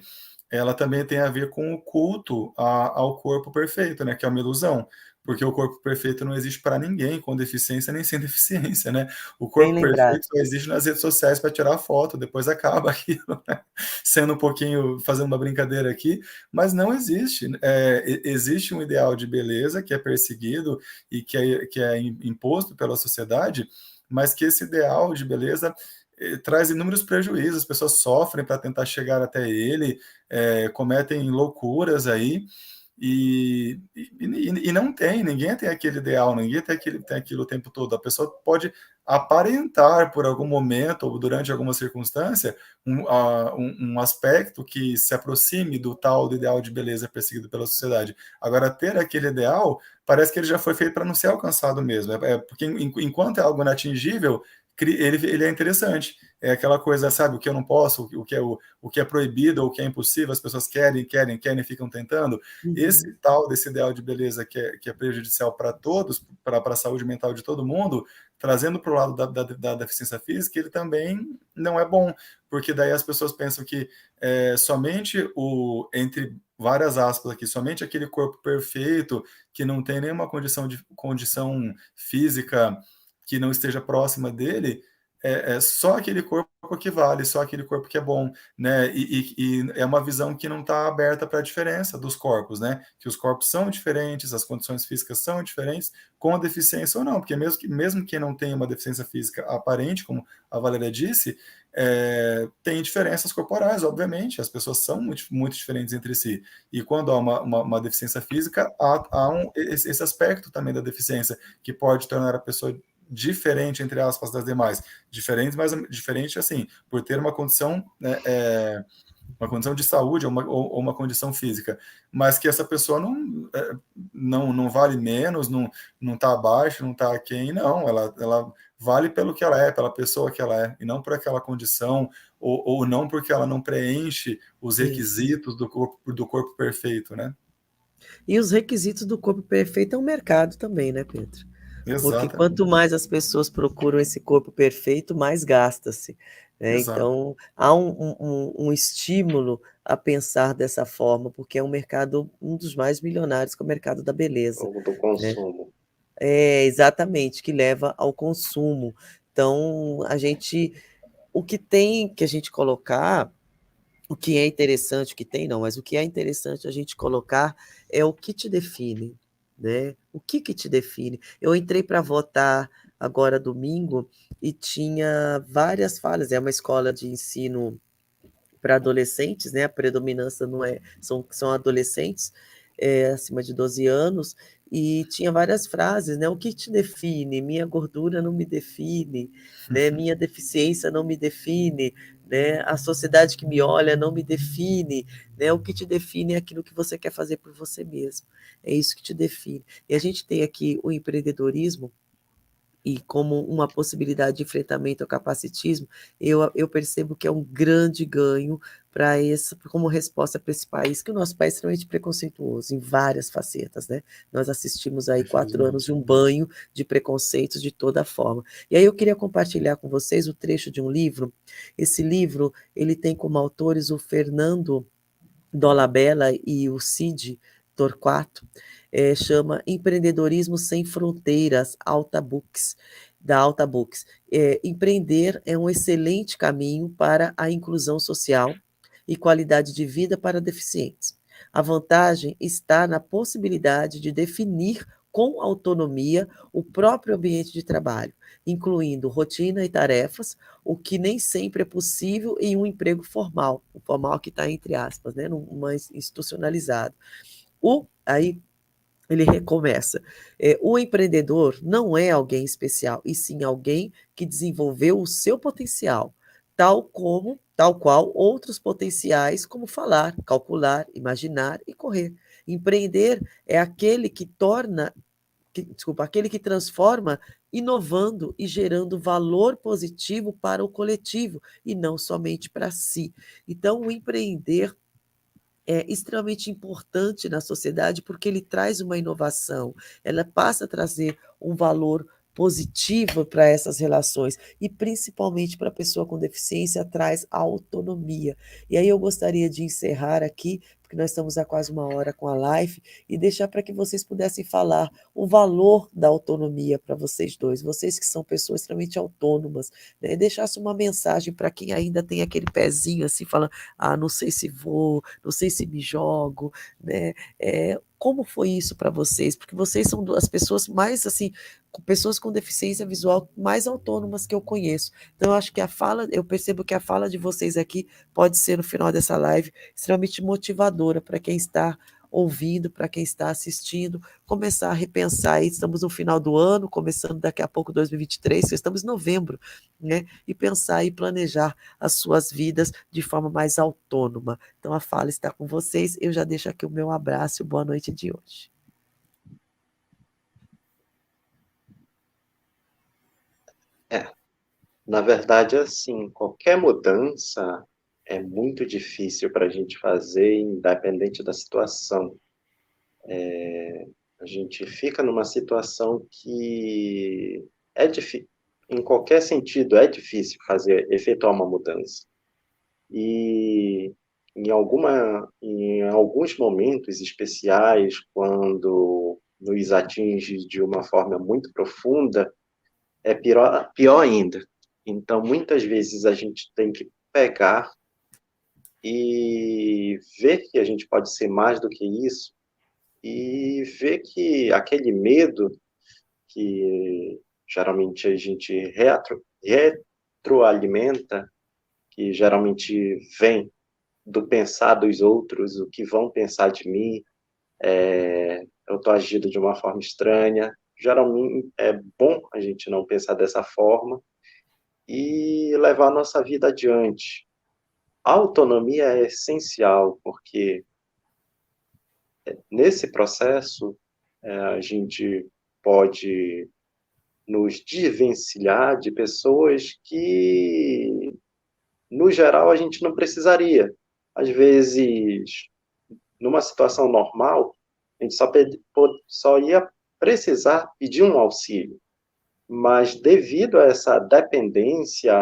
ela também tem a ver com o culto ao corpo perfeito, né? Que é uma ilusão, porque o corpo perfeito não existe para ninguém, com deficiência nem sem deficiência, né? O Bem corpo lembrado. perfeito só existe nas redes sociais para tirar foto, depois acaba aquilo, né? Sendo um pouquinho, fazendo uma brincadeira aqui, mas não existe. Existe um ideal de beleza que é perseguido e que é imposto pela sociedade, mas que esse ideal de beleza traz inúmeros prejuízos, as pessoas sofrem para tentar chegar até ele, cometem loucuras aí, e não tem, ninguém tem aquele ideal, ninguém tem aquilo o tempo todo. A pessoa pode aparentar por algum momento ou durante alguma circunstância um aspecto que se aproxime do ideal de beleza perseguido pela sociedade. Agora, ter aquele ideal parece que ele já foi feito para não ser alcançado mesmo, porque enquanto é algo inatingível, ele é interessante. É aquela coisa, sabe, o que eu não posso, o que é proibido ou o que é impossível, as pessoas querem e ficam tentando. Esse tal desse ideal de beleza que é prejudicial para todos, para a saúde mental de todo mundo, trazendo para o lado da deficiência física, ele também não é bom, porque daí as pessoas pensam que somente entre várias aspas aqui, somente aquele corpo perfeito, que não tem nenhuma condição física que não esteja próxima dele, só aquele corpo que vale, só aquele corpo que é bom, né? E é uma visão que não está aberta para a diferença dos corpos, né? Que os corpos são diferentes, as condições físicas são diferentes, com a deficiência ou não, porque mesmo que não tenha uma deficiência física aparente, como a Valéria disse, tem diferenças corporais, obviamente, as pessoas são muito, muito diferentes entre si. E quando há uma deficiência física, há esse aspecto também da deficiência, que pode tornar a pessoa diferente, entre aspas, das demais. Mas diferente, assim, por ter uma condição, né, uma condição de saúde ou uma condição física, mas que essa pessoa não vale menos, não está abaixo, não está aquém, não, ela vale pelo que ela é, pela pessoa que ela é, e não por aquela condição, ou não porque ela não preenche os Isso. requisitos do corpo perfeito, né? E os requisitos do corpo perfeito é o mercado também, né, Pedro? Porque quanto Exatamente. mais as pessoas procuram esse corpo perfeito, mais gasta-se, né? Exato. Então, há um estímulo a pensar dessa forma, porque é um mercado, um dos mais milionários, que é o mercado da beleza, Ou do né? consumo. É, exatamente, que leva ao consumo. Então, o que tem que a gente colocar, o que é interessante, o que tem não, mas o que é interessante a gente colocar é o que te define, né? O que te define? Eu entrei para votar agora domingo e tinha várias falas, é uma escola de ensino para adolescentes, né? A predominância não é, são adolescentes acima de 12 anos, e tinha várias frases, né? O que te define? Minha gordura não me define, né? Minha deficiência não me define, né? A sociedade que me olha não me define, né? O que te define é aquilo que você quer fazer por você mesmo. É isso que te define. E a gente tem aqui o empreendedorismo, e como uma possibilidade de enfrentamento ao capacitismo, eu percebo que é um grande ganho para esse, como resposta para esse país, que o nosso país é extremamente preconceituoso em várias facetas, né? Nós assistimos aí 4 anos de Infelizmente. um banho de preconceitos de toda forma. E aí eu queria compartilhar com vocês o trecho de um livro. Esse livro, ele tem como autores o Fernando Dolabella e o Cid Torquato, chama Empreendedorismo Sem Fronteiras, Alta Books, da Alta Books. Empreender é um excelente caminho para a inclusão social e qualidade de vida para deficientes. A vantagem está na possibilidade de definir com autonomia o próprio ambiente de trabalho, incluindo rotina e tarefas, o que nem sempre é possível em um emprego formal, o formal que está entre aspas, né, mais institucionalizado. Aí ele recomeça. O empreendedor não é alguém especial, e sim alguém que desenvolveu o seu potencial, tal qual outros potenciais, como falar, calcular, imaginar e correr. Empreender é aquele que transforma, inovando e gerando valor positivo para o coletivo e não somente para si. Então, o empreender é extremamente importante na sociedade porque ele traz uma inovação, ela passa a trazer um valor positivo para essas relações e principalmente para a pessoa com deficiência traz autonomia. E aí eu gostaria de encerrar aqui, porque nós estamos há quase 1 hora com a live, e deixar para que vocês pudessem falar o valor da autonomia para vocês dois, vocês que são pessoas extremamente autônomas, né? Deixasse uma mensagem para quem ainda tem aquele pezinho assim, falando, ah, não sei se vou, não sei se me jogo, né? Como foi isso para vocês? Porque vocês são as pessoas mais assim, pessoas com deficiência visual mais autônomas que eu conheço. Então, eu acho que eu percebo que a fala de vocês aqui pode ser no final dessa live extremamente motivadora para quem está ouvindo, para quem está assistindo, começar a repensar aí, estamos no final do ano, começando daqui a pouco 2023, estamos em novembro, né? E pensar e planejar as suas vidas de forma mais autônoma. Então, a fala está com vocês. Eu já deixo aqui o meu abraço e boa noite de hoje. É, na verdade, assim, qualquer mudança é muito difícil para a gente fazer, independente da situação. A gente fica numa situação que é difícil, em qualquer sentido, é difícil efetuar uma mudança. E em alguns momentos especiais, quando nos atinge de uma forma muito profunda, é pior ainda. Então, muitas vezes a gente tem que pegar e ver que a gente pode ser mais do que isso e ver que aquele medo que geralmente a gente retroalimenta, que geralmente vem do pensar dos outros, o que vão pensar de mim, eu estou agindo de uma forma estranha. Geralmente é bom a gente não pensar dessa forma e levar a nossa vida adiante. A autonomia é essencial, porque nesse processo a gente pode nos desvencilhar de pessoas que, no geral, a gente não precisaria. Às vezes, numa situação normal, a gente só ia precisar pedir um auxílio. Mas devido a essa dependência,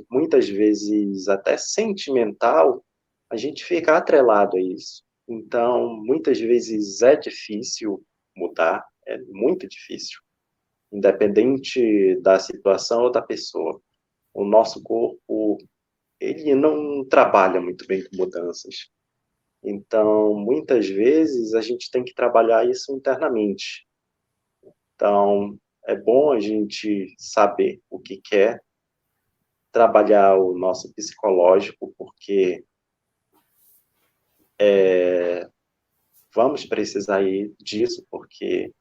muitas vezes até sentimental, a gente fica atrelado a isso. Então, muitas vezes é difícil mudar, é muito difícil, independente da situação ou da pessoa. O nosso corpo, ele não trabalha muito bem com mudanças. Então, muitas vezes a gente tem que trabalhar isso internamente. Então, é bom a gente saber o que quer, trabalhar o nosso psicológico, porque vamos precisar disso, porque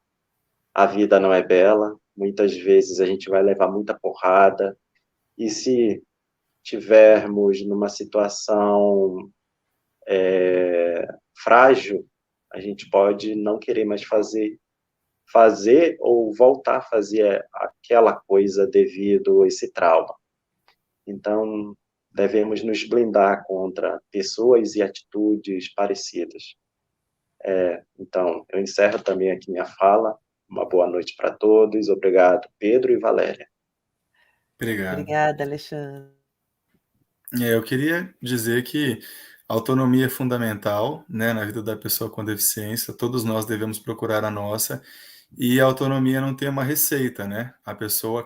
a vida não é bela, muitas vezes a gente vai levar muita porrada, e se tivermos numa situação frágil, a gente pode não querer mais fazer ou voltar a fazer aquela coisa devido a esse trauma. Então, devemos nos blindar contra pessoas e atitudes parecidas. Então, eu encerro também aqui minha fala. Uma boa noite para todos. Obrigado, Pedro e Valéria. Obrigado. Obrigada, Alexandre. Eu queria dizer que a autonomia é fundamental, né, na vida da pessoa com deficiência. Todos nós devemos procurar a nossa. E a autonomia não tem uma receita, né?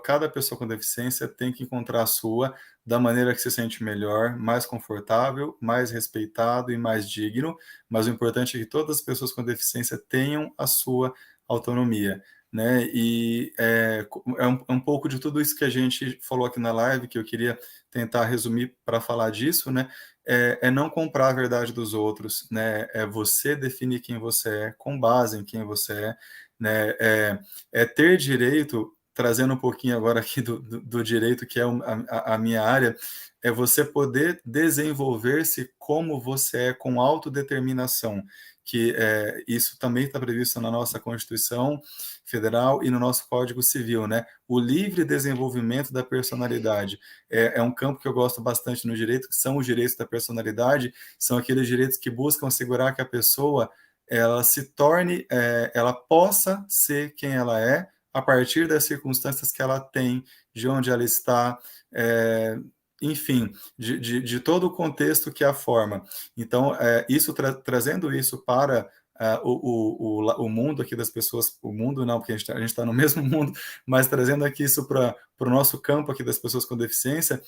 Cada pessoa com deficiência tem que encontrar a sua da maneira que se sente melhor, mais confortável, mais respeitado e mais digno. Mas o importante é que todas as pessoas com deficiência tenham a sua autonomia, né? E é um pouco de tudo isso que a gente falou aqui na live, que eu queria tentar resumir para falar disso, né? É não comprar a verdade dos outros, né? É você definir quem você é, com base em quem você é, né? Ter direito, trazendo um pouquinho agora aqui do direito, que é a minha área, é você poder desenvolver-se como você é, com autodeterminação, que isso também está previsto na nossa Constituição Federal e no nosso Código Civil, né? O livre desenvolvimento da personalidade é um campo que eu gosto bastante no direito, que são os direitos da personalidade, são aqueles direitos que buscam assegurar que a pessoa ela se torne, ela possa ser quem ela é a partir das circunstâncias que ela tem, de onde ela está, enfim, de todo o contexto que a forma. Então, isso trazendo isso para o mundo aqui das pessoas, o mundo não, porque a gente está no mesmo mundo, mas trazendo aqui isso para o nosso campo aqui das pessoas com deficiência,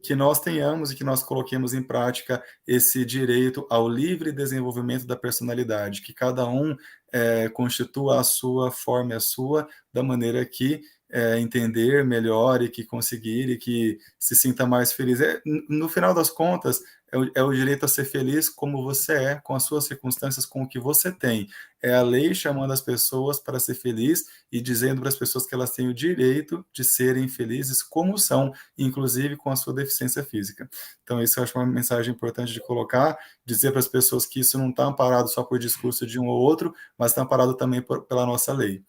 que nós tenhamos e que nós coloquemos em prática esse direito ao livre desenvolvimento da personalidade, que cada um constitua a sua, forme a sua, da maneira que entender melhor e que conseguir e que se sinta mais feliz. No final das contas, é o direito a ser feliz como você é, com as suas circunstâncias, com o que você tem. É a lei chamando as pessoas para ser feliz e dizendo para as pessoas que elas têm o direito de serem felizes como são, inclusive com a sua deficiência física. Então, isso eu acho uma mensagem importante de colocar, dizer para as pessoas que isso não está amparado só por discurso de um ou outro, mas está amparado também pela nossa lei.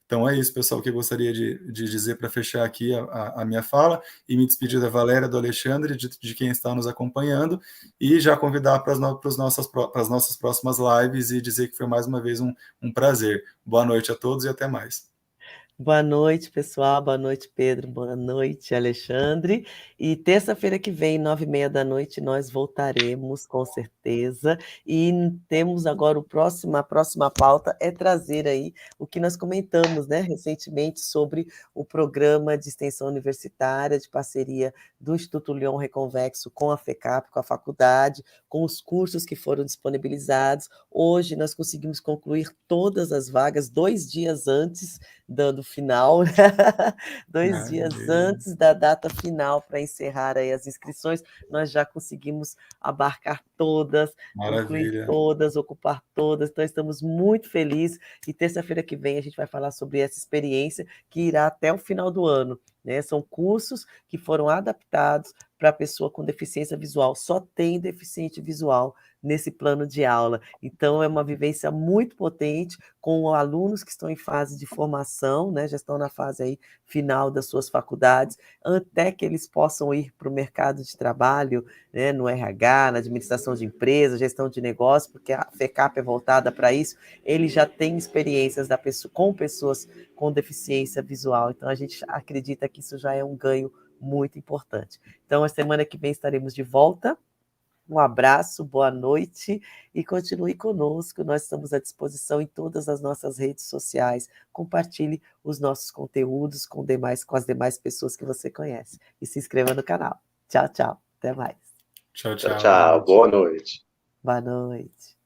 Então é isso, pessoal, que eu gostaria de dizer para fechar aqui a minha fala e me despedir da Valéria, do Alexandre, de quem está nos acompanhando e já convidar para as nossas próximas lives e dizer que foi mais uma vez um prazer. Boa noite a todos e até mais. Boa noite, pessoal. Boa noite, Pedro. Boa noite, Alexandre. E terça-feira que vem, 9h30 nós voltaremos, com certeza. E temos agora a próxima pauta é trazer aí o que nós comentamos, né, recentemente sobre o programa de extensão universitária de parceria do Instituto Lyon Reconvexo com a FECAP, com a faculdade, com os cursos que foram disponibilizados. Hoje nós conseguimos concluir todas as vagas 2 dias antes do final, né? 2 dias antes da data final para encerrar aí as inscrições, nós já conseguimos abarcar todas, concluir todas, ocupar todas, então estamos muito felizes e terça-feira que vem a gente vai falar sobre essa experiência que irá até o final do ano. né? São cursos que foram adaptados para a pessoa com deficiência visual. Só tem deficiente visual nesse plano de aula. Então, é uma vivência muito potente com alunos que estão em fase de formação, né? Já estão na fase aí final das suas faculdades, até que eles possam ir para o mercado de trabalho, né? No RH, na administração de empresas, gestão de negócio, porque a FECAP é voltada para isso. Ele já tem experiências com pessoas com deficiência visual. Então, a gente acredita que isso já é um ganho muito importante. Então, a semana que vem estaremos de volta. Um abraço, boa noite e continue conosco. Nós estamos à disposição em todas as nossas redes sociais. Compartilhe os nossos conteúdos com as demais pessoas que você conhece. E se inscreva no canal. Tchau, tchau. Até mais. Tchau, Tchau, tchau. tchau. Boa noite. Boa noite.